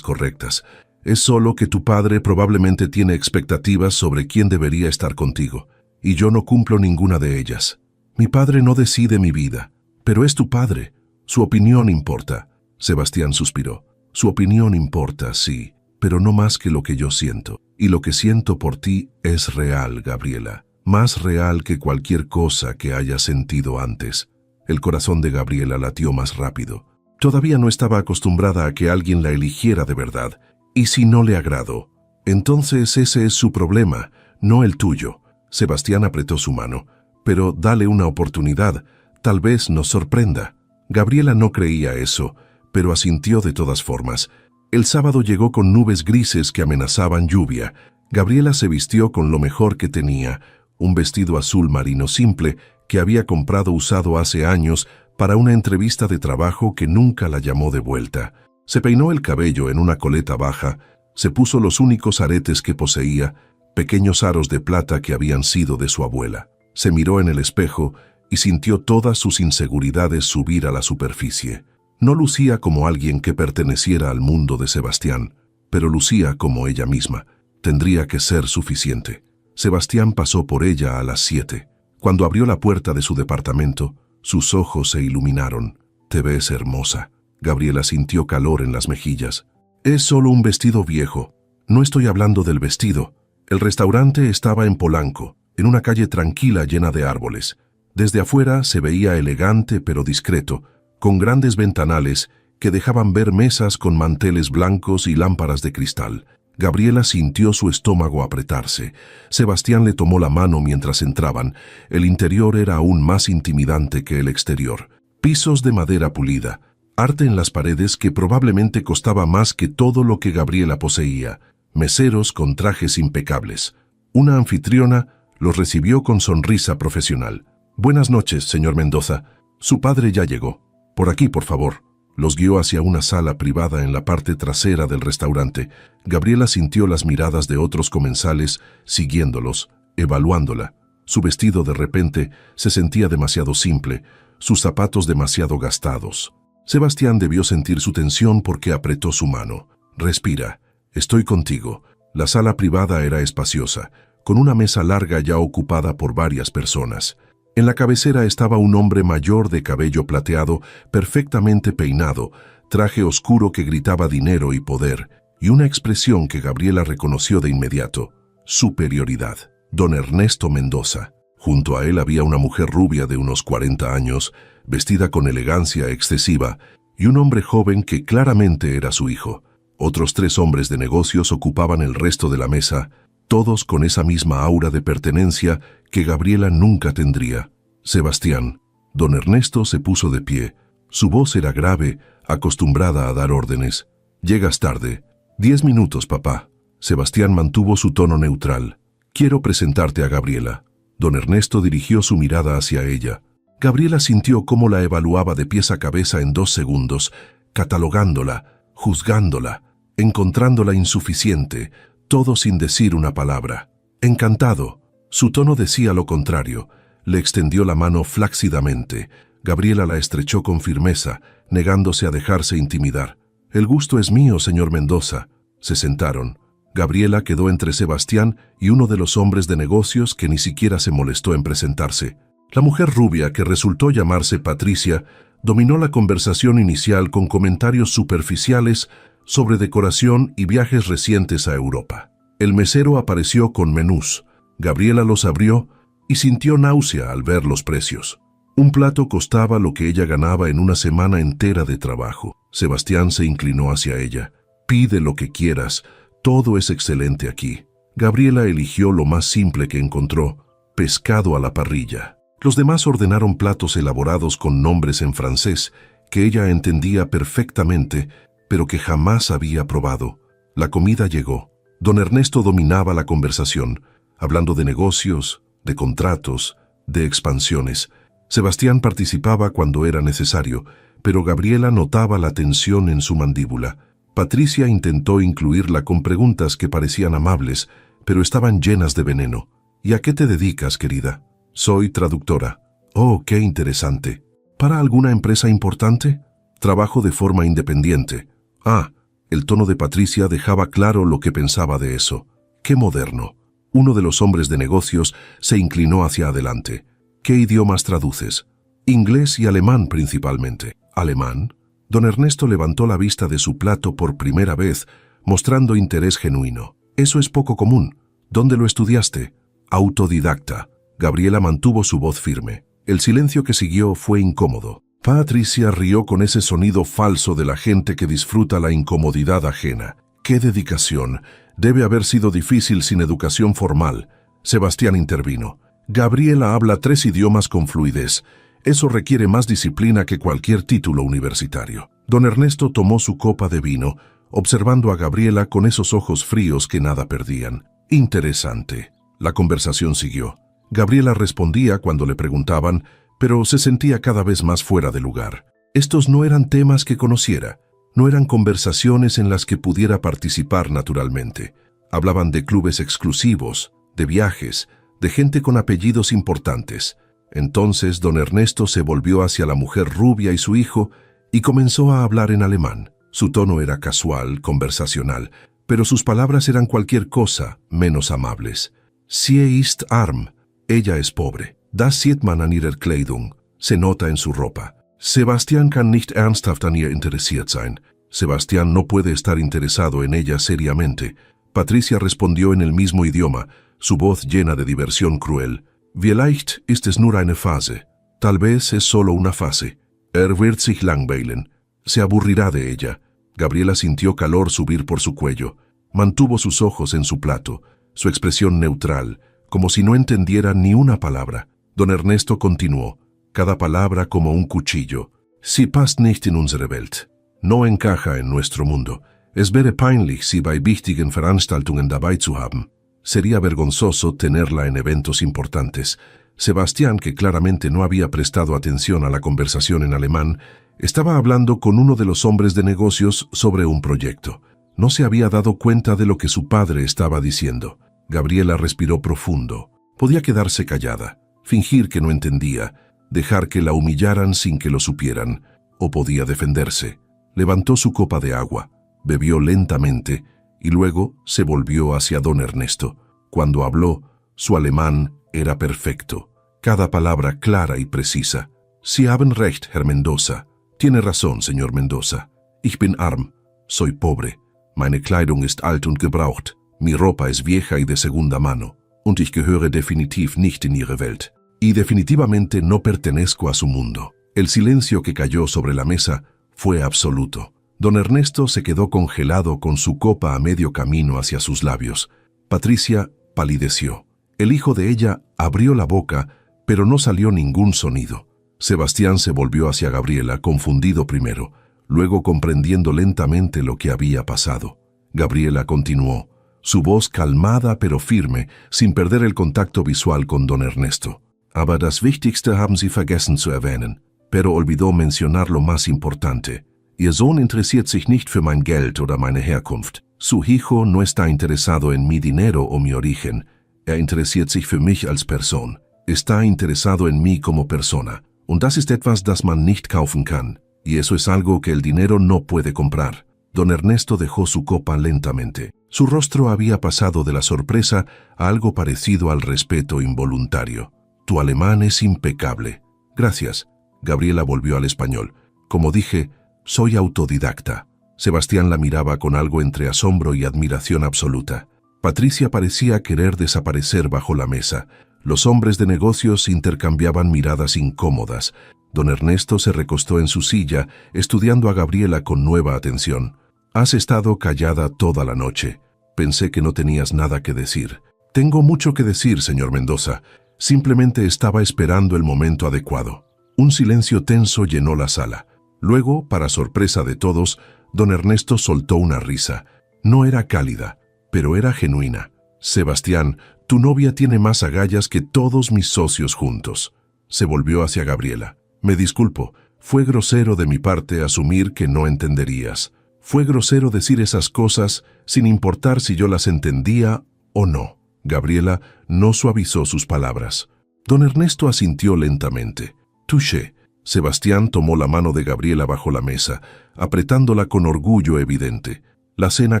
correctas. Es solo que tu padre probablemente tiene expectativas sobre quién debería estar contigo, y yo no cumplo ninguna de ellas. Mi padre no decide mi vida, pero es tu padre. Su opinión importa. Sebastián suspiró. Su opinión importa, sí, pero no más que lo que yo siento. Y lo que siento por ti es real, Gabriela. Más real que cualquier cosa que haya sentido antes. El corazón de Gabriela latió más rápido. Todavía no estaba acostumbrada a que alguien la eligiera de verdad. ¿Y si no le agradó? Entonces ese es su problema, no el tuyo. Sebastián apretó su mano. Pero dale una oportunidad, tal vez nos sorprenda. Gabriela no creía eso, pero asintió de todas formas. El sábado llegó con nubes grises que amenazaban lluvia. Gabriela se vistió con lo mejor que tenía, un vestido azul marino simple que había comprado usado hace años para una entrevista de trabajo que nunca la llamó de vuelta. Se peinó el cabello en una coleta baja, se puso los únicos aretes que poseía, pequeños aros de plata que habían sido de su abuela. Se miró en el espejo y sintió todas sus inseguridades subir a la superficie. No lucía como alguien que perteneciera al mundo de Sebastián, pero lucía como ella misma. Tendría que ser suficiente. Sebastián pasó por ella a las 7. Cuando abrió la puerta de su departamento, sus ojos se iluminaron. «Te ves hermosa». Gabriela sintió calor en las mejillas. «Es solo un vestido viejo. No estoy hablando del vestido». El restaurante estaba en Polanco, en una calle tranquila llena de árboles. Desde afuera se veía elegante pero discreto, con grandes ventanales que dejaban ver mesas con manteles blancos y lámparas de cristal. Gabriela sintió su estómago apretarse. Sebastián le tomó la mano mientras entraban. El interior era aún más intimidante que el exterior. Pisos de madera pulida, arte en las paredes que probablemente costaba más que todo lo que Gabriela poseía, meseros con trajes impecables. Una anfitriona los recibió con sonrisa profesional. «Buenas noches, señor Mendoza. Su padre ya llegó. Por aquí, por favor». Los guió hacia una sala privada en la parte trasera del restaurante. Gabriela sintió las miradas de otros comensales siguiéndolos, evaluándola. Su vestido de repente se sentía demasiado simple, sus zapatos demasiado gastados. Sebastián debió sentir su tensión porque apretó su mano. «Respira. Estoy contigo». La sala privada era espaciosa, con una mesa larga ya ocupada por varias personas. En la cabecera estaba un hombre mayor de cabello plateado, perfectamente peinado, traje oscuro que gritaba dinero y poder, y una expresión que Gabriela reconoció de inmediato: superioridad. Don Ernesto Mendoza. Junto a él había una mujer rubia de unos 40 años, vestida con elegancia excesiva, y un hombre joven que claramente era su hijo. Otros 3 hombres de negocios ocupaban el resto de la mesa, todos con esa misma aura de pertenencia que Gabriela nunca tendría. «Sebastián». Don Ernesto se puso de pie. Su voz era grave, acostumbrada a dar órdenes. «Llegas tarde». «10 minutos, papá». Sebastián mantuvo su tono neutral. «Quiero presentarte a Gabriela». Don Ernesto dirigió su mirada hacia ella. Gabriela sintió cómo la evaluaba de pies a cabeza en 2 segundos, catalogándola, juzgándola, encontrándola insuficiente, todo sin decir una palabra. «Encantado». Su tono decía lo contrario. Le extendió la mano flácidamente. Gabriela la estrechó con firmeza, negándose a dejarse intimidar. «El gusto es mío, señor Mendoza». Se sentaron. Gabriela quedó entre Sebastián y uno de los hombres de negocios que ni siquiera se molestó en presentarse. La mujer rubia, que resultó llamarse Patricia, dominó la conversación inicial con comentarios superficiales sobre decoración y viajes recientes a Europa. El mesero apareció con menús. Gabriela los abrió y sintió náusea al ver los precios. Un plato costaba lo que ella ganaba en una semana entera de trabajo. Sebastián se inclinó hacia ella. «Pide lo que quieras, todo es excelente aquí». Gabriela eligió lo más simple que encontró: pescado a la parrilla. Los demás ordenaron platos elaborados con nombres en francés que ella entendía perfectamente, pero que jamás había probado. La comida llegó. Don Ernesto dominaba la conversación, hablando de negocios, de contratos, de expansiones. Sebastián participaba cuando era necesario, pero Gabriela notaba la tensión en su mandíbula. Patricia intentó incluirla con preguntas que parecían amables, pero estaban llenas de veneno. ¿Y a qué te dedicas, querida? Soy traductora. Oh, qué interesante. ¿Para alguna empresa importante? Trabajo de forma independiente. Ah, el tono de Patricia dejaba claro lo que pensaba de eso. ¡Qué moderno! Uno de los hombres de negocios se inclinó hacia adelante. ¿Qué idiomas traduces? Inglés y alemán principalmente. ¿Alemán? Don Ernesto levantó la vista de su plato por primera vez, mostrando interés genuino. Eso es poco común. ¿Dónde lo estudiaste? Autodidacta. Gabriela mantuvo su voz firme. El silencio que siguió fue incómodo. Patricia rió con ese sonido falso de la gente que disfruta la incomodidad ajena. ¡Qué dedicación! Debe haber sido difícil sin educación formal. Sebastián intervino. Gabriela habla 3 idiomas con fluidez. Eso requiere más disciplina que cualquier título universitario. Don Ernesto tomó su copa de vino, observando a Gabriela con esos ojos fríos que nada perdían. Interesante. La conversación siguió. Gabriela respondía cuando le preguntaban, pero se sentía cada vez más fuera de lugar. Estos no eran temas que conociera, no eran conversaciones en las que pudiera participar naturalmente. Hablaban de clubes exclusivos, de viajes, de gente con apellidos importantes. Entonces don Ernesto se volvió hacia la mujer rubia y su hijo y comenzó a hablar en alemán. Su tono era casual, conversacional, pero sus palabras eran cualquier cosa menos amables. Sie ist arm. Ella es pobre. Das sieht man an ihrer Kleidung. Se nota en su ropa. Sebastián kann nicht ernsthaft an ihr interessiert sein. Sebastián no puede estar interesado en ella seriamente. Patricia respondió en el mismo idioma, su voz llena de diversión cruel. Vielleicht ist es nur eine Phase. Tal vez es solo una fase. Wird sich langweilen. Se aburrirá de ella. Gabriela sintió calor subir por su cuello. Mantuvo sus ojos en su plato, su expresión neutral, como si no entendiera ni una palabra. Don Ernesto continuó, cada palabra como un cuchillo. Sie passt nicht in unsere Welt. No encaja en nuestro mundo. Es wäre peinlich, sie bei wichtigen Veranstaltungen dabei zu haben. Sería vergonzoso tenerla en eventos importantes. Sebastián, que claramente no había prestado atención a la conversación en alemán, estaba hablando con uno de los hombres de negocios sobre un proyecto. No se había dado cuenta de lo que su padre estaba diciendo. Gabriela respiró profundo. Podía quedarse callada, fingir que no entendía, dejar que la humillaran sin que lo supieran, o podía defenderse. Levantó su copa de agua, bebió lentamente y luego se volvió hacia don Ernesto. Cuando habló, su alemán era perfecto, cada palabra clara y precisa. Sie haben recht, Herr Mendoza. Tiene razón, señor Mendoza. Ich bin arm. Soy pobre. Meine Kleidung ist alt und gebraucht. Mi ropa es vieja y de segunda mano. Und ich gehöre definitiv nicht in ihre Welt. Y definitivamente no pertenezco a su mundo. El silencio que cayó sobre la mesa fue absoluto. Don Ernesto se quedó congelado con su copa a medio camino hacia sus labios. Patricia palideció. El hijo de ella abrió la boca, pero no salió ningún sonido. Sebastián se volvió hacia Gabriela, confundido primero, luego comprendiendo lentamente lo que había pasado. Gabriela continuó, su voz calmada pero firme, sin perder el contacto visual con don Ernesto. Aber das Wichtigste haben Sie vergessen zu erwähnen. Pero olvidó mencionar lo más importante. Ihr Sohn interessiert sich nicht für mein Geld oder meine Herkunft. Su hijo no está interesado en mi dinero o mi origen. Interessiert sich für mich als Person. Está interesado en mí como persona. Und das ist etwas, das man nicht kaufen kann. Y eso es algo que el dinero no puede comprar. Don Ernesto dejó su copa lentamente. Su rostro había pasado de la sorpresa a algo parecido al respeto involuntario. Tu alemán es impecable. Gracias. Gabriela volvió al español. Como dije, soy autodidacta. Sebastián la miraba con algo entre asombro y admiración absoluta. Patricia parecía querer desaparecer bajo la mesa. Los hombres de negocios intercambiaban miradas incómodas. Don Ernesto se recostó en su silla, estudiando a Gabriela con nueva atención. Has estado callada toda la noche. Pensé que no tenías nada que decir. Tengo mucho que decir, señor Mendoza. Simplemente estaba esperando el momento adecuado. Un silencio tenso llenó la sala. Luego, para sorpresa de todos, don Ernesto soltó una risa. No era cálida, pero era genuina. Sebastián, tu novia tiene más agallas que todos mis socios juntos. Se volvió hacia Gabriela. Me disculpo, Fue grosero de mi parte asumir que no entenderías. Fue grosero decir esas cosas sin importar si yo las entendía o no. Gabriela no suavizó sus palabras. Don Ernesto asintió lentamente. Touché. Sebastián tomó la mano de Gabriela bajo la mesa, apretándola con orgullo evidente. La cena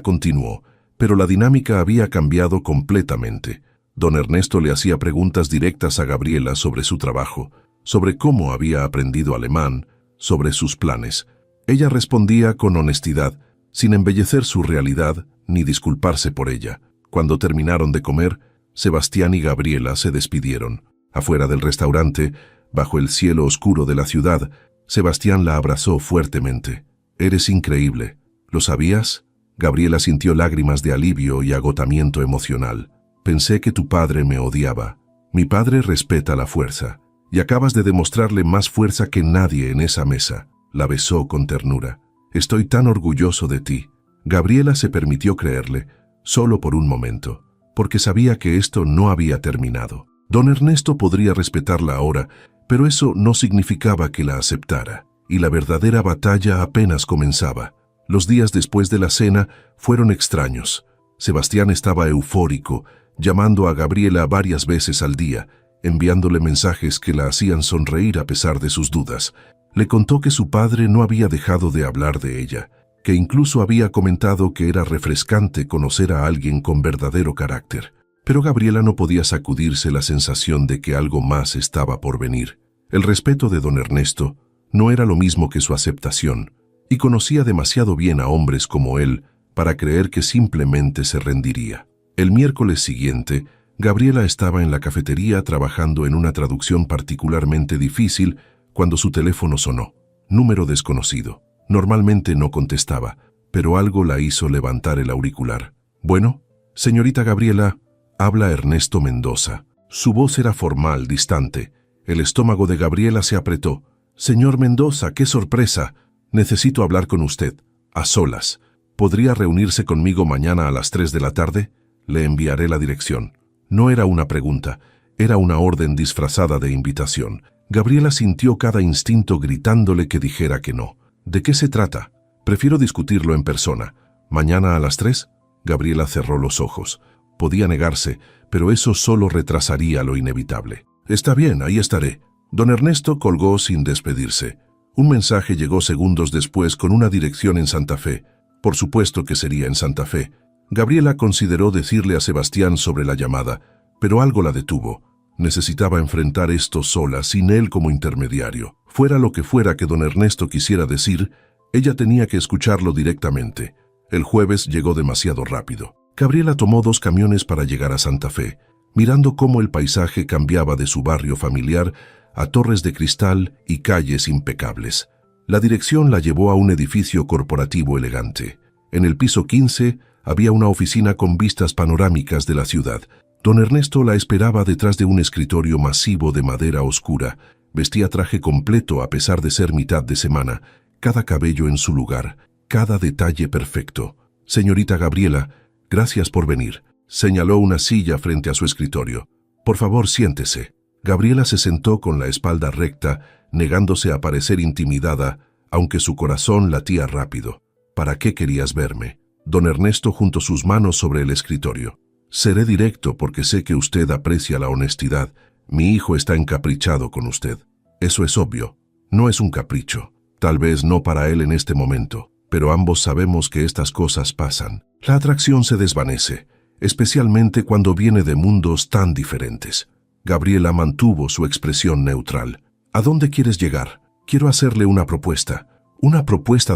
continuó, pero la dinámica había cambiado completamente. Don Ernesto le hacía preguntas directas a Gabriela sobre su trabajo, sobre cómo había aprendido alemán, sobre sus planes. Ella respondía con honestidad, sin embellecer su realidad ni disculparse por ella. Cuando terminaron de comer, Sebastián y Gabriela se despidieron. Afuera del restaurante, bajo el cielo oscuro de la ciudad, Sebastián la abrazó fuertemente. «Eres increíble. ¿Lo sabías?» Gabriela sintió lágrimas de alivio y agotamiento emocional. «Pensé que tu padre me odiaba. Mi padre respeta la fuerza. Y acabas de demostrarle más fuerza que nadie en esa mesa». La besó con ternura. «Estoy tan orgulloso de ti». Gabriela se permitió creerle, solo por un momento, porque sabía que esto no había terminado. Don Ernesto podría respetarla ahora, pero eso no significaba que la aceptara, y la verdadera batalla apenas comenzaba. Los días después de la cena fueron extraños. Sebastián estaba eufórico, llamando a Gabriela varias veces al día, enviándole mensajes que la hacían sonreír a pesar de sus dudas. Le contó que su padre no había dejado de hablar de ella, que incluso había comentado que era refrescante conocer a alguien con verdadero carácter. Pero Gabriela no podía sacudirse la sensación de que algo más estaba por venir. El respeto de don Ernesto no era lo mismo que su aceptación, y conocía demasiado bien a hombres como él para creer que simplemente se rendiría. El miércoles siguiente, Gabriela estaba en la cafetería trabajando en una traducción particularmente difícil cuando su teléfono sonó. Número desconocido. Normalmente no contestaba, pero algo la hizo levantar el auricular. «Bueno, señorita Gabriela», habla Ernesto Mendoza. Su voz era formal, distante. El estómago de Gabriela se apretó. «Señor Mendoza, qué sorpresa. Necesito hablar con usted. A solas. ¿Podría reunirse conmigo mañana a las 3 de la tarde? Le enviaré la dirección». No era una pregunta, era una orden disfrazada de invitación. Gabriela sintió cada instinto gritándole que dijera que no. «¿De qué se trata? Prefiero discutirlo en persona. ¿Mañana a las 3? Gabriela cerró los ojos. Podía negarse, pero eso solo retrasaría lo inevitable. «Está bien, ahí estaré». Don Ernesto colgó sin despedirse. Un mensaje llegó segundos después con una dirección en Santa Fe. Por supuesto que sería en Santa Fe. Gabriela consideró decirle a Sebastián sobre la llamada, pero algo la detuvo. Necesitaba enfrentar esto sola, sin él como intermediario. Fuera lo que fuera que don Ernesto quisiera decir, ella tenía que escucharlo directamente. El jueves llegó demasiado rápido. Gabriela tomó 2 camiones para llegar a Santa Fe, mirando cómo el paisaje cambiaba de su barrio familiar a torres de cristal y calles impecables. La dirección la llevó a un edificio corporativo elegante. En el piso 15 había una oficina con vistas panorámicas de la ciudad. Don Ernesto la esperaba detrás de un escritorio masivo de madera oscura. Vestía traje completo a pesar de ser mitad de semana, cada cabello en su lugar, cada detalle perfecto. «Señorita Gabriela, gracias por venir», señaló una silla frente a su escritorio. «Por favor, siéntese». Gabriela se sentó con la espalda recta, negándose a parecer intimidada, aunque su corazón latía rápido. «¿Para qué querías verme?» Don Ernesto juntó sus manos sobre el escritorio. «Seré directo porque sé que usted aprecia la honestidad. Mi hijo está encaprichado con usted. Eso es obvio. No es un capricho. Tal vez no para él en este momento, pero ambos sabemos que estas cosas pasan. La atracción se desvanece, especialmente cuando viene de mundos tan diferentes». Gabriela mantuvo su expresión neutral. «¿A dónde quieres llegar? Quiero hacerle una propuesta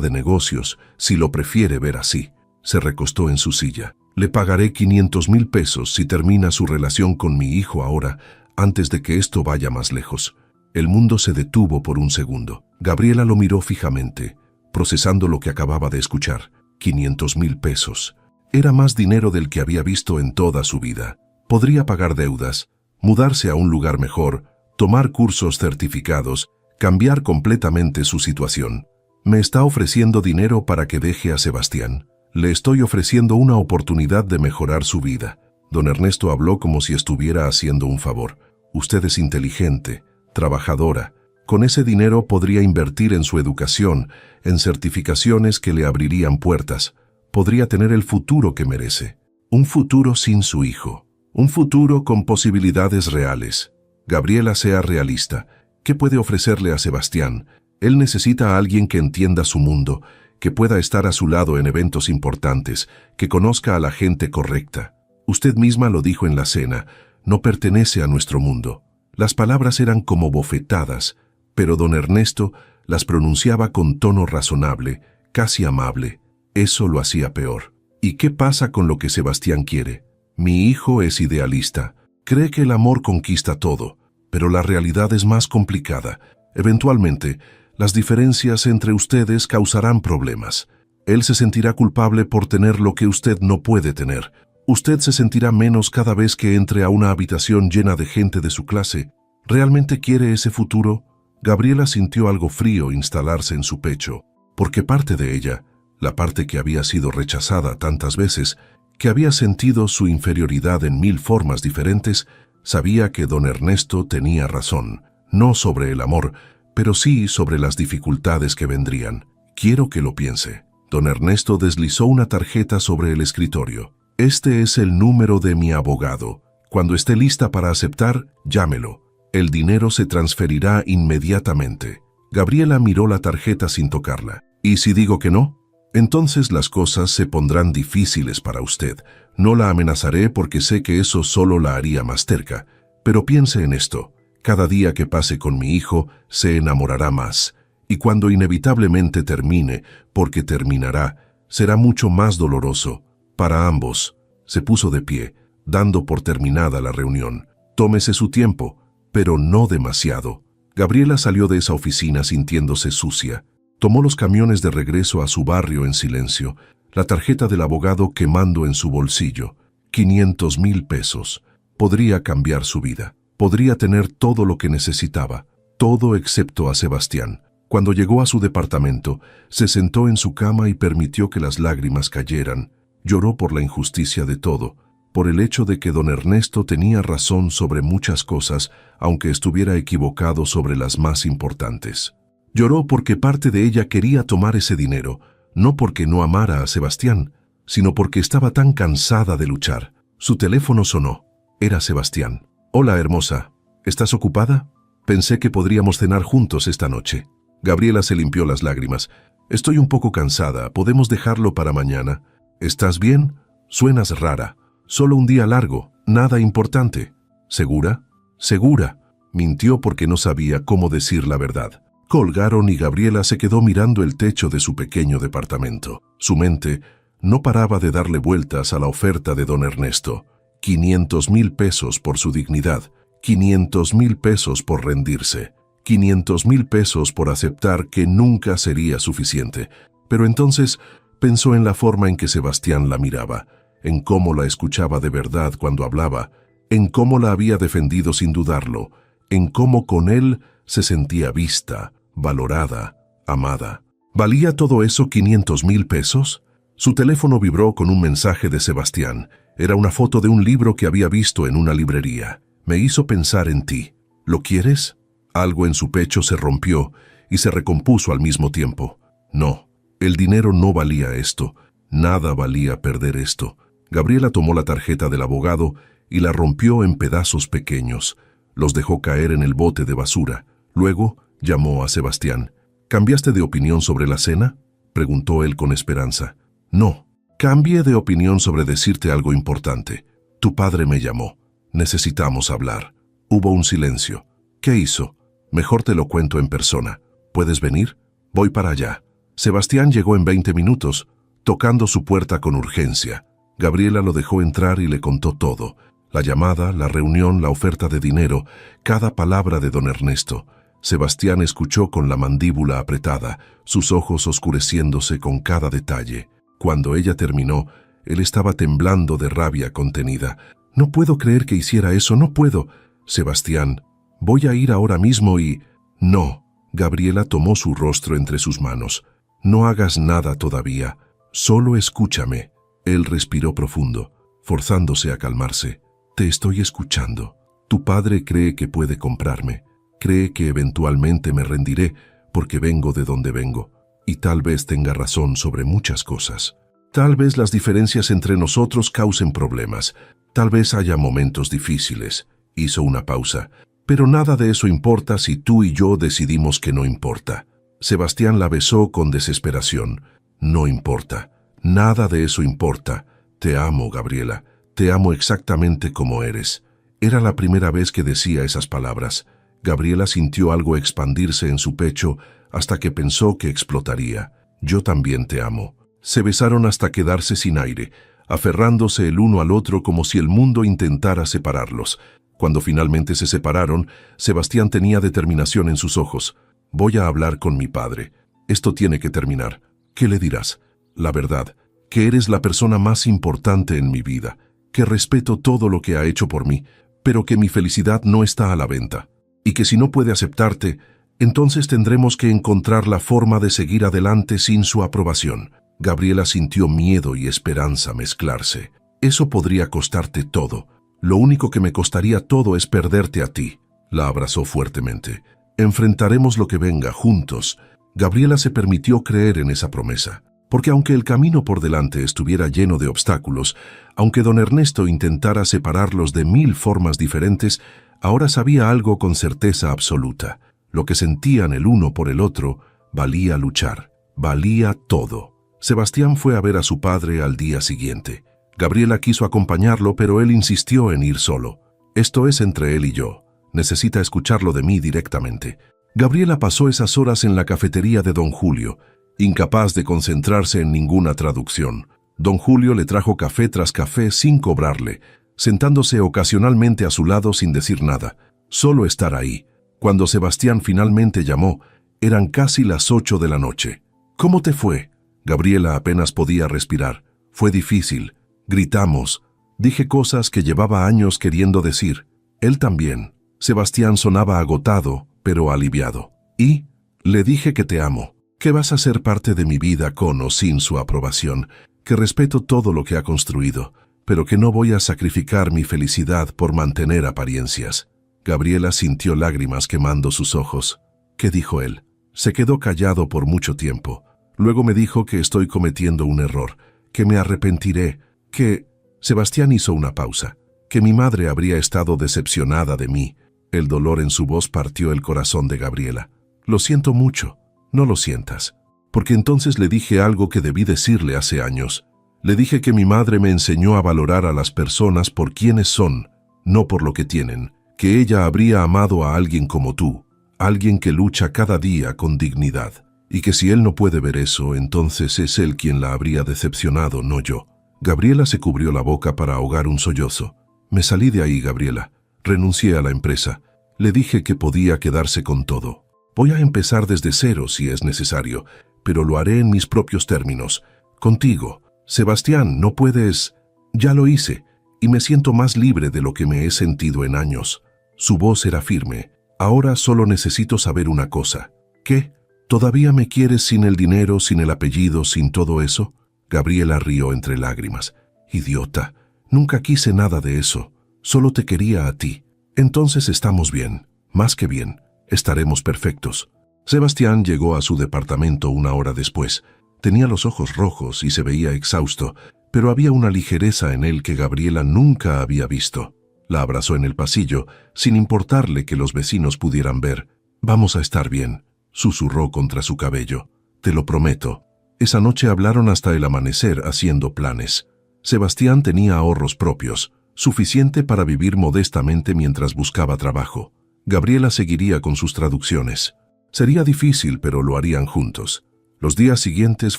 de negocios, si lo prefiere ver así». Se recostó en su silla. «Le pagaré 500,000 pesos si termina su relación con mi hijo ahora, antes de que esto vaya más lejos». El mundo se detuvo por un segundo. Gabriela lo miró fijamente, procesando lo que acababa de escuchar. 500,000 pesos. Era más dinero del que había visto en toda su vida. Podría pagar deudas, mudarse a un lugar mejor, tomar cursos certificados, cambiar completamente su situación. «Me está ofreciendo dinero para que deje a Sebastián. Le estoy ofreciendo una oportunidad de mejorar su vida». Don Ernesto habló como si estuviera haciendo un favor. «Usted es inteligente, trabajadora, Con ese dinero podría invertir en su educación, en certificaciones que le abrirían puertas. Podría tener el futuro que merece. Un futuro sin su hijo. Un futuro con posibilidades reales. Gabriela, sea realista. ¿Qué puede ofrecerle a Sebastián? Él necesita a alguien que entienda su mundo, que pueda estar a su lado en eventos importantes, que conozca a la gente correcta. Usted misma lo dijo en la cena, no pertenece a nuestro mundo. Las palabras eran como bofetadas, pero don Ernesto las pronunciaba con tono razonable, casi amable. Eso lo hacía peor. ¿Y qué pasa con lo que Sebastián quiere? Mi hijo es idealista. Cree que el amor conquista todo, pero la realidad es más complicada. Eventualmente, las diferencias entre ustedes causarán problemas. Él se sentirá culpable por tener lo que usted no puede tener. Usted se sentirá menos cada vez que entre a una habitación llena de gente de su clase. ¿Realmente quiere ese futuro? Gabriela sintió algo frío instalarse en su pecho, porque parte de ella, la parte que había sido rechazada tantas veces, que había sentido su inferioridad en 1000 formas diferentes, sabía que don Ernesto tenía razón, no sobre el amor, pero sí sobre las dificultades que vendrían. Quiero que lo piense. Don Ernesto deslizó una tarjeta sobre el escritorio. Este es el número de mi abogado. Cuando esté lista para aceptar, llámelo. El dinero se transferirá inmediatamente. Gabriela miró la tarjeta sin tocarla. ¿Y si digo que no? Entonces las cosas se pondrán difíciles para usted. No la amenazaré porque sé que eso solo la haría más terca. Pero piense en esto. Cada día que pase con mi hijo, se enamorará más. Y cuando inevitablemente termine, porque terminará, será mucho más doloroso. Para ambos. Se puso de pie, dando por terminada la reunión. Tómese su tiempo, pero no demasiado. Gabriela salió de esa oficina sintiéndose sucia. Tomó los camiones de regreso a su barrio en silencio, la tarjeta del abogado quemando en su bolsillo. 500,000 pesos. Podría cambiar su vida. Podría tener todo lo que necesitaba, todo excepto a Sebastián. Cuando llegó a su departamento, se sentó en su cama y permitió que las lágrimas cayeran. Lloró por la injusticia de todo, por el hecho de que don Ernesto tenía razón sobre muchas cosas, aunque estuviera equivocado sobre las más importantes. Lloró porque parte de ella quería tomar ese dinero, no porque no amara a Sebastián, sino porque estaba tan cansada de luchar. Su teléfono sonó. Era Sebastián. «Hola, hermosa. ¿Estás ocupada? Pensé que podríamos cenar juntos esta noche». Gabriela se limpió las lágrimas. «Estoy un poco cansada. ¿Podemos dejarlo para mañana?» «¿Estás bien? Suenas rara. Solo un día largo. Nada importante». «¿Segura?» «Segura». Mintió porque no sabía cómo decir la verdad. Colgaron y Gabriela se quedó mirando el techo de su pequeño departamento. Su mente no paraba de darle vueltas a la oferta de don Ernesto. 500,000 pesos por su dignidad, 500,000 pesos por rendirse, 500,000 pesos por aceptar que nunca sería suficiente. Pero entonces pensó en la forma en que Sebastián la miraba, en cómo la escuchaba de verdad cuando hablaba, en cómo la había defendido sin dudarlo, en cómo con él se sentía vista, valorada, amada. ¿Valía todo eso 500,000 pesos? Su teléfono vibró con un mensaje de Sebastián. Era una foto de un libro que había visto en una librería. Me hizo pensar en ti. ¿Lo quieres? Algo en su pecho se rompió y se recompuso al mismo tiempo. No, el dinero no valía esto. Nada valía perder esto. Gabriela tomó la tarjeta del abogado y la rompió en pedazos pequeños. Los dejó caer en el bote de basura. Luego llamó a Sebastián. ¿Cambiaste de opinión sobre la cena?, preguntó él con esperanza. No, cambié de opinión sobre decirte algo importante. Tu padre me llamó. Necesitamos hablar. Hubo un silencio. ¿Qué hizo? Mejor te lo cuento en persona. ¿Puedes venir? Voy para allá. Sebastián llegó en 20 minutos, tocando su puerta con urgencia. Gabriela lo dejó entrar y le contó todo. La llamada, la reunión, la oferta de dinero, cada palabra de don Ernesto. Sebastián escuchó con la mandíbula apretada, sus ojos oscureciéndose con cada detalle. Cuando ella terminó, él estaba temblando de rabia contenida. «No puedo creer que hiciera eso, no puedo». «Sebastián, voy a ir ahora mismo y...» «No». Gabriela tomó su rostro entre sus manos. «No hagas nada todavía. Solo escúchame». Él respiró profundo, forzándose a calmarse. «Te estoy escuchando. Tu padre cree que puede comprarme, cree que eventualmente me rendiré porque vengo de donde vengo, y tal vez tenga razón sobre muchas cosas. Tal vez las diferencias entre nosotros causen problemas, tal vez haya momentos difíciles. Hizo una pausa. Pero nada de eso importa si tú y yo decidimos que no importa. Sebastián la besó con desesperación. No importa. Nada de eso importa. Te amo, Gabriela. Te amo exactamente como eres. Era la primera vez que decía esas palabras. Gabriela sintió algo expandirse en su pecho hasta que pensó que explotaría. Yo también te amo. Se besaron hasta quedarse sin aire, aferrándose el uno al otro como si el mundo intentara separarlos. Cuando finalmente se separaron, Sebastián tenía determinación en sus ojos. Voy a hablar con mi padre. Esto tiene que terminar. ¿Qué le dirás? La verdad, que eres la persona más importante en mi vida, que respeto todo lo que ha hecho por mí, pero que mi felicidad no está a la venta. Y que si no puede aceptarte, entonces tendremos que encontrar la forma de seguir adelante sin su aprobación. Gabriela sintió miedo y esperanza mezclarse. Eso podría costarte todo. Lo único que me costaría todo es perderte a ti. La abrazó fuertemente. Enfrentaremos lo que venga juntos. Gabriela se permitió creer en esa promesa, porque aunque el camino por delante estuviera lleno de obstáculos, aunque don Ernesto intentara separarlos de 1000 formas diferentes, ahora sabía algo con certeza absoluta. Lo que sentían el uno por el otro valía luchar, valía todo. Sebastián fue a ver a su padre al día siguiente. Gabriela quiso acompañarlo, pero él insistió en ir solo. Esto es entre él y yo. Necesita escucharlo de mí directamente. Gabriela pasó esas horas en la cafetería de don Julio, incapaz de concentrarse en ninguna traducción. Don Julio le trajo café tras café sin cobrarle, sentándose ocasionalmente a su lado sin decir nada, solo estar ahí. Cuando Sebastián finalmente llamó, eran casi las 8 de la noche. ¿Cómo te fue? Gabriela apenas podía respirar. Fue difícil. Gritamos. Dije cosas que llevaba años queriendo decir. Él también. Sebastián sonaba agotado, pero aliviado. Y le dije que te amo, que vas a ser parte de mi vida con o sin su aprobación, que respeto todo lo que ha construido, pero que no voy a sacrificar mi felicidad por mantener apariencias. Gabriela sintió lágrimas quemando sus ojos. ¿Qué dijo él? Se quedó callado por mucho tiempo. Luego me dijo que estoy cometiendo un error, que me arrepentiré, que... Sebastián hizo una pausa, que mi madre habría estado decepcionada de mí. El dolor en su voz partió el corazón de Gabriela. Lo siento mucho, no lo sientas, porque entonces le dije algo que debí decirle hace años. Le dije que mi madre me enseñó a valorar a las personas por quienes son, no por lo que tienen, que ella habría amado a alguien como tú, alguien que lucha cada día con dignidad, y que si él no puede ver eso, entonces es él quien la habría decepcionado, no yo. Gabriela se cubrió la boca para ahogar un sollozo. Me salí de ahí, Gabriela. Renuncié a la empresa. Le dije que podía quedarse con todo. Voy a empezar desde cero si es necesario, pero lo haré en mis propios términos. Contigo. Sebastián, no puedes... Ya lo hice, y me siento más libre de lo que me he sentido en años. Su voz era firme. Ahora solo necesito saber una cosa. ¿Qué? ¿Todavía me quieres sin el dinero, sin el apellido, sin todo eso? Gabriela rió entre lágrimas. Idiota, nunca quise nada de eso. Solo te quería a ti. Entonces estamos bien, más que bien. Estaremos perfectos. Sebastián llegó a su departamento una hora después. Tenía los ojos rojos y se veía exhausto, pero había una ligereza en él que Gabriela nunca había visto. La abrazó en el pasillo, sin importarle que los vecinos pudieran ver. Vamos a estar bien, susurró contra su cabello. Te lo prometo. Esa noche hablaron hasta el amanecer haciendo planes. Sebastián tenía ahorros propios, suficiente para vivir modestamente mientras buscaba trabajo. Gabriela seguiría con sus traducciones. Sería difícil, pero lo harían juntos. Los días siguientes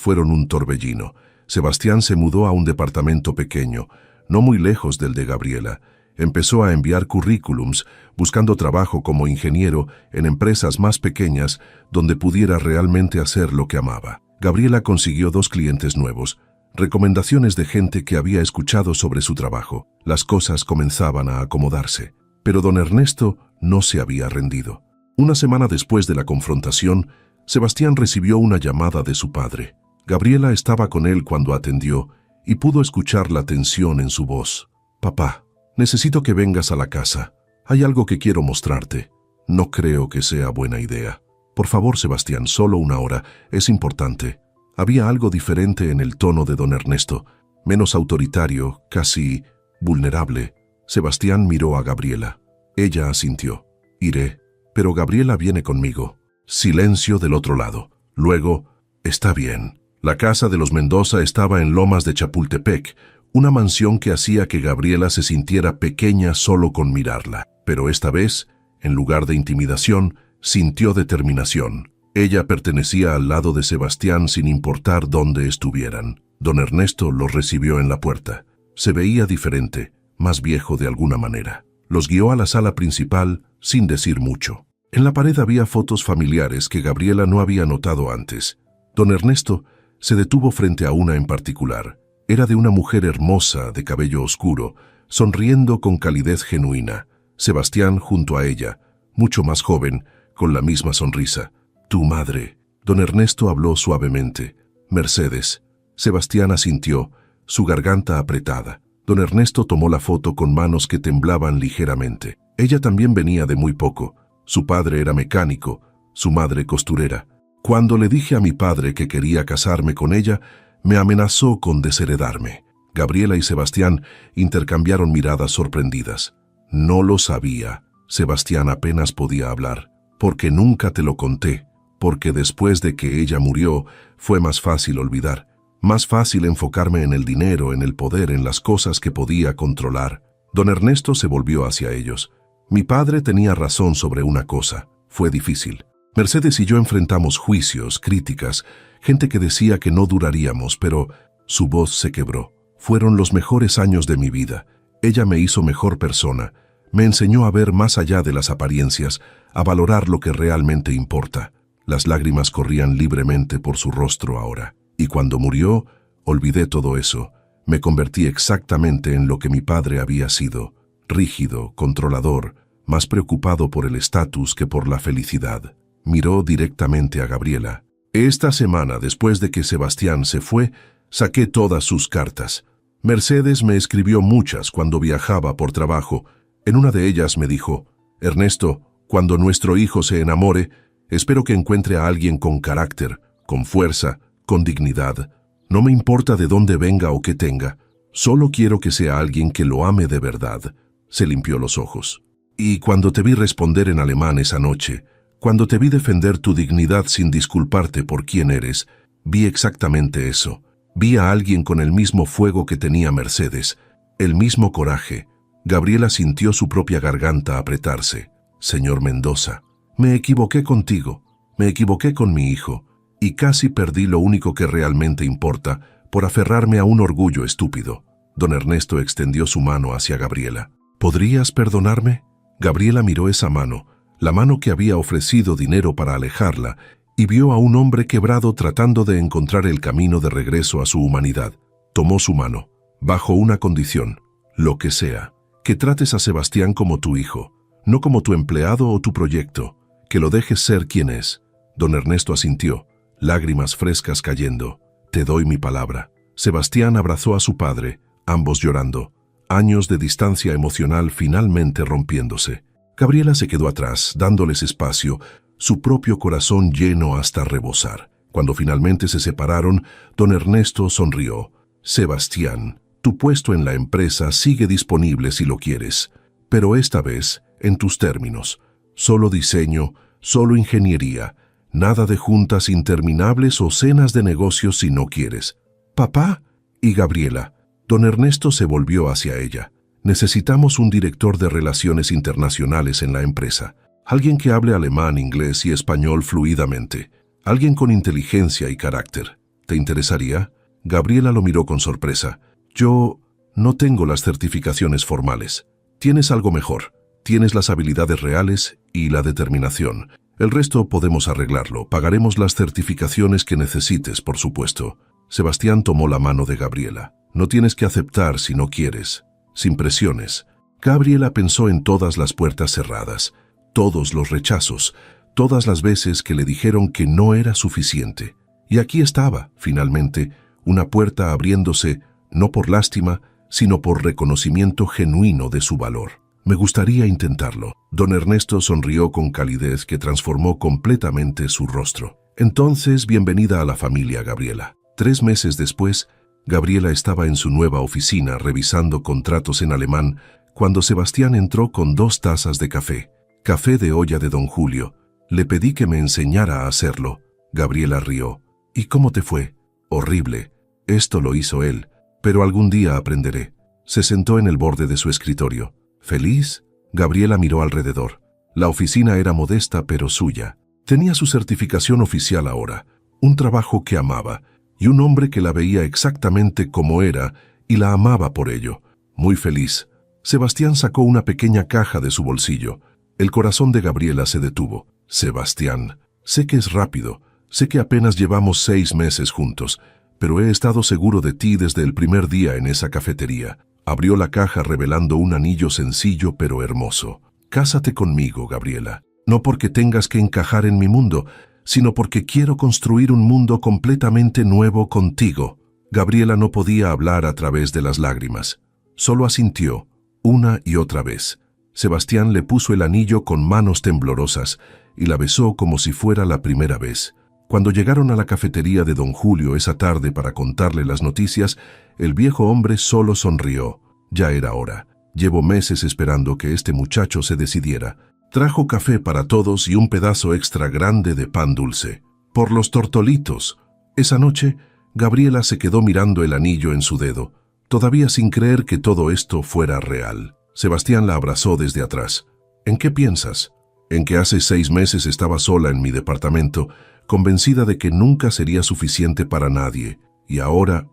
fueron un torbellino. Sebastián se mudó a un departamento pequeño, no muy lejos del de Gabriela. Empezó a enviar currículums, buscando trabajo como ingeniero en empresas más pequeñas donde pudiera realmente hacer lo que amaba. Gabriela consiguió 2 clientes nuevos, recomendaciones de gente que había escuchado sobre su trabajo. Las cosas comenzaban a acomodarse, pero don Ernesto no se había rendido. Una semana después de la confrontación, Sebastián recibió una llamada de su padre. Gabriela estaba con él cuando atendió y pudo escuchar la tensión en su voz. «Papá, necesito que vengas a la casa. Hay algo que quiero mostrarte». No creo que sea buena idea. Por favor, Sebastián, solo 1 hora. Es importante. Había algo diferente en el tono de don Ernesto, menos autoritario, casi vulnerable. Sebastián miró a Gabriela. Ella asintió. Iré, pero Gabriela viene conmigo. Silencio del otro lado. Luego, está bien. La casa de los Mendoza estaba en Lomas de Chapultepec, una mansión que hacía que Gabriela se sintiera pequeña solo con mirarla. Pero esta vez, en lugar de intimidación, sintió determinación. Ella pertenecía al lado de Sebastián sin importar dónde estuvieran. Don Ernesto los recibió en la puerta. Se veía diferente, más viejo de alguna manera. Los guió a la sala principal sin decir mucho. En la pared había fotos familiares que Gabriela no había notado antes. Don Ernesto se detuvo frente a una en particular. Era de una mujer hermosa, de cabello oscuro, sonriendo con calidez genuina. Sebastián junto a ella, mucho más joven, con la misma sonrisa. «Tu madre». Don Ernesto habló suavemente. «Mercedes». Sebastián asintió, su garganta apretada. Don Ernesto tomó la foto con manos que temblaban ligeramente. Ella también venía de muy poco. Su padre era mecánico, su madre costurera. Cuando le dije a mi padre que quería casarme con ella, me amenazó con desheredarme. Gabriela y Sebastián intercambiaron miradas sorprendidas. «No lo sabía». Sebastián apenas podía hablar. «Porque nunca te lo conté. Porque después de que ella murió, fue más fácil olvidar. Más fácil enfocarme en el dinero, en el poder, en las cosas que podía controlar». Don Ernesto se volvió hacia ellos. «Mi padre tenía razón sobre una cosa. Fue difícil. Mercedes y yo enfrentamos juicios, críticas, gente que decía que no duraríamos, pero su voz se quebró. Fueron los mejores años de mi vida. Ella me hizo mejor persona. Me enseñó a ver más allá de las apariencias, a valorar lo que realmente importa». Las lágrimas corrían libremente por su rostro ahora. Y cuando murió, olvidé todo eso. Me convertí exactamente en lo que mi padre había sido. Rígido, controlador, más preocupado por el estatus que por la felicidad. Miró directamente a Gabriela. «Esta semana, después de que Sebastián se fue, saqué todas sus cartas. Mercedes me escribió muchas cuando viajaba por trabajo. En una de ellas me dijo: «Ernesto, cuando nuestro hijo se enamore, espero que encuentre a alguien con carácter, con fuerza, con dignidad. No me importa de dónde venga o qué tenga. Solo quiero que sea alguien que lo ame de verdad». Se limpió los ojos. «Y cuando te vi responder en alemán esa noche, cuando te vi defender tu dignidad sin disculparte por quién eres, vi exactamente eso. Vi a alguien con el mismo fuego que tenía Mercedes, el mismo coraje». Gabriela sintió su propia garganta apretarse. «Señor Mendoza, me equivoqué contigo, me equivoqué con mi hijo, y casi perdí lo único que realmente importa por aferrarme a un orgullo estúpido». Don Ernesto extendió su mano hacia Gabriela. «¿Podrías perdonarme?». Gabriela miró esa mano, la mano que había ofrecido dinero para alejarla, y vio a un hombre quebrado tratando de encontrar el camino de regreso a su humanidad. Tomó su mano, bajo una condición: lo que sea. Que trates a Sebastián como tu hijo, no como tu empleado o tu proyecto. Que lo dejes ser quien es». Don Ernesto asintió, lágrimas frescas cayendo. «Te doy mi palabra». Sebastián abrazó a su padre, ambos llorando. Años de distancia emocional finalmente rompiéndose. Gabriela se quedó atrás, dándoles espacio, su propio corazón lleno hasta rebosar. Cuando finalmente se separaron, don Ernesto sonrió. «Sebastián, tu puesto en la empresa sigue disponible si lo quieres, pero esta vez en tus términos. Solo diseño, solo ingeniería, nada de juntas interminables o cenas de negocios si no quieres». «¿Papá?» «Y Gabriela». Don Ernesto se volvió hacia ella. «Necesitamos un director de relaciones internacionales en la empresa. Alguien que hable alemán, inglés y español fluidamente. Alguien con inteligencia y carácter. ¿Te interesaría?». Gabriela lo miró con sorpresa. «Yo no tengo las certificaciones formales. Tienes algo mejor. Tienes las habilidades reales y la determinación. El resto podemos arreglarlo. Pagaremos las certificaciones que necesites, por supuesto». Sebastián tomó la mano de Gabriela. «No tienes que aceptar si no quieres. Sin presiones». Gabriela pensó en todas las puertas cerradas, todos los rechazos, todas las veces que le dijeron que no era suficiente. Y aquí estaba, finalmente, una puerta abriéndose, no por lástima, sino por reconocimiento genuino de su valor. Me gustaría intentarlo. Don Ernesto sonrió con calidez que transformó completamente su rostro. Entonces, bienvenida a la familia, Gabriela. 3 meses después, Gabriela estaba en su nueva oficina revisando contratos en alemán cuando Sebastián entró con 2 tazas de café. Café de olla de don Julio. Le pedí que me enseñara a hacerlo. Gabriela rió. ¿Y cómo te fue? Horrible. Esto lo hizo él, pero algún día aprenderé. Se sentó en el borde de su escritorio. ¿Feliz? Gabriela miró alrededor. La oficina era modesta pero suya. Tenía su certificación oficial ahora, un trabajo que amaba, y un hombre que la veía exactamente como era y la amaba por ello. Muy feliz. Sebastián sacó una pequeña caja de su bolsillo. El corazón de Gabriela se detuvo. Sebastián, sé que es rápido, sé que apenas llevamos 6 meses juntos, pero he estado seguro de ti desde el primer día en esa cafetería. Abrió la caja revelando un anillo sencillo pero hermoso. Cásate conmigo, Gabriela. No porque tengas que encajar en mi mundo, sino porque quiero construir un mundo completamente nuevo contigo. Gabriela no podía hablar a través de las lágrimas. Solo asintió, una y otra vez. Sebastián le puso el anillo con manos temblorosas y la besó como si fuera la primera vez. Cuando llegaron a la cafetería de don Julio esa tarde para contarle las noticias, el viejo hombre solo sonrió. Ya era hora. Llevo meses esperando que este muchacho se decidiera. Trajo café para todos y un pedazo extra grande de pan dulce. Por los tortolitos. Esa noche, Gabriela se quedó mirando el anillo en su dedo, todavía sin creer que todo esto fuera real. Sebastián la abrazó desde atrás. ¿En qué piensas? En que hace 6 meses estaba sola en mi departamento, convencida de que nunca sería suficiente para nadie. Y ahora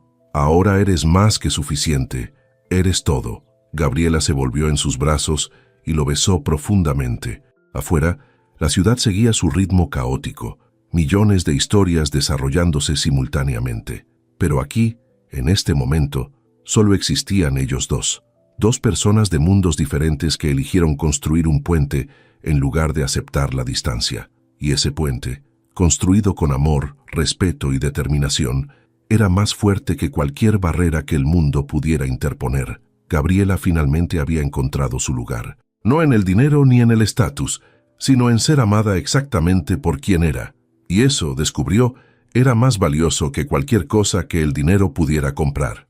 eres más que suficiente. Eres todo. Gabriela se volvió en sus brazos y lo besó profundamente. Afuera, la ciudad seguía su ritmo caótico, millones de historias desarrollándose simultáneamente. Pero aquí, en este momento, solo existían ellos dos. 2 personas de mundos diferentes que eligieron construir un puente en lugar de aceptar la distancia. Y ese puente, construido con amor, respeto y determinación, era más fuerte que cualquier barrera que el mundo pudiera interponer. Gabriela finalmente había encontrado su lugar. No en el dinero ni en el estatus, sino en ser amada exactamente por quien era. Y eso, descubrió, era más valioso que cualquier cosa que el dinero pudiera comprar.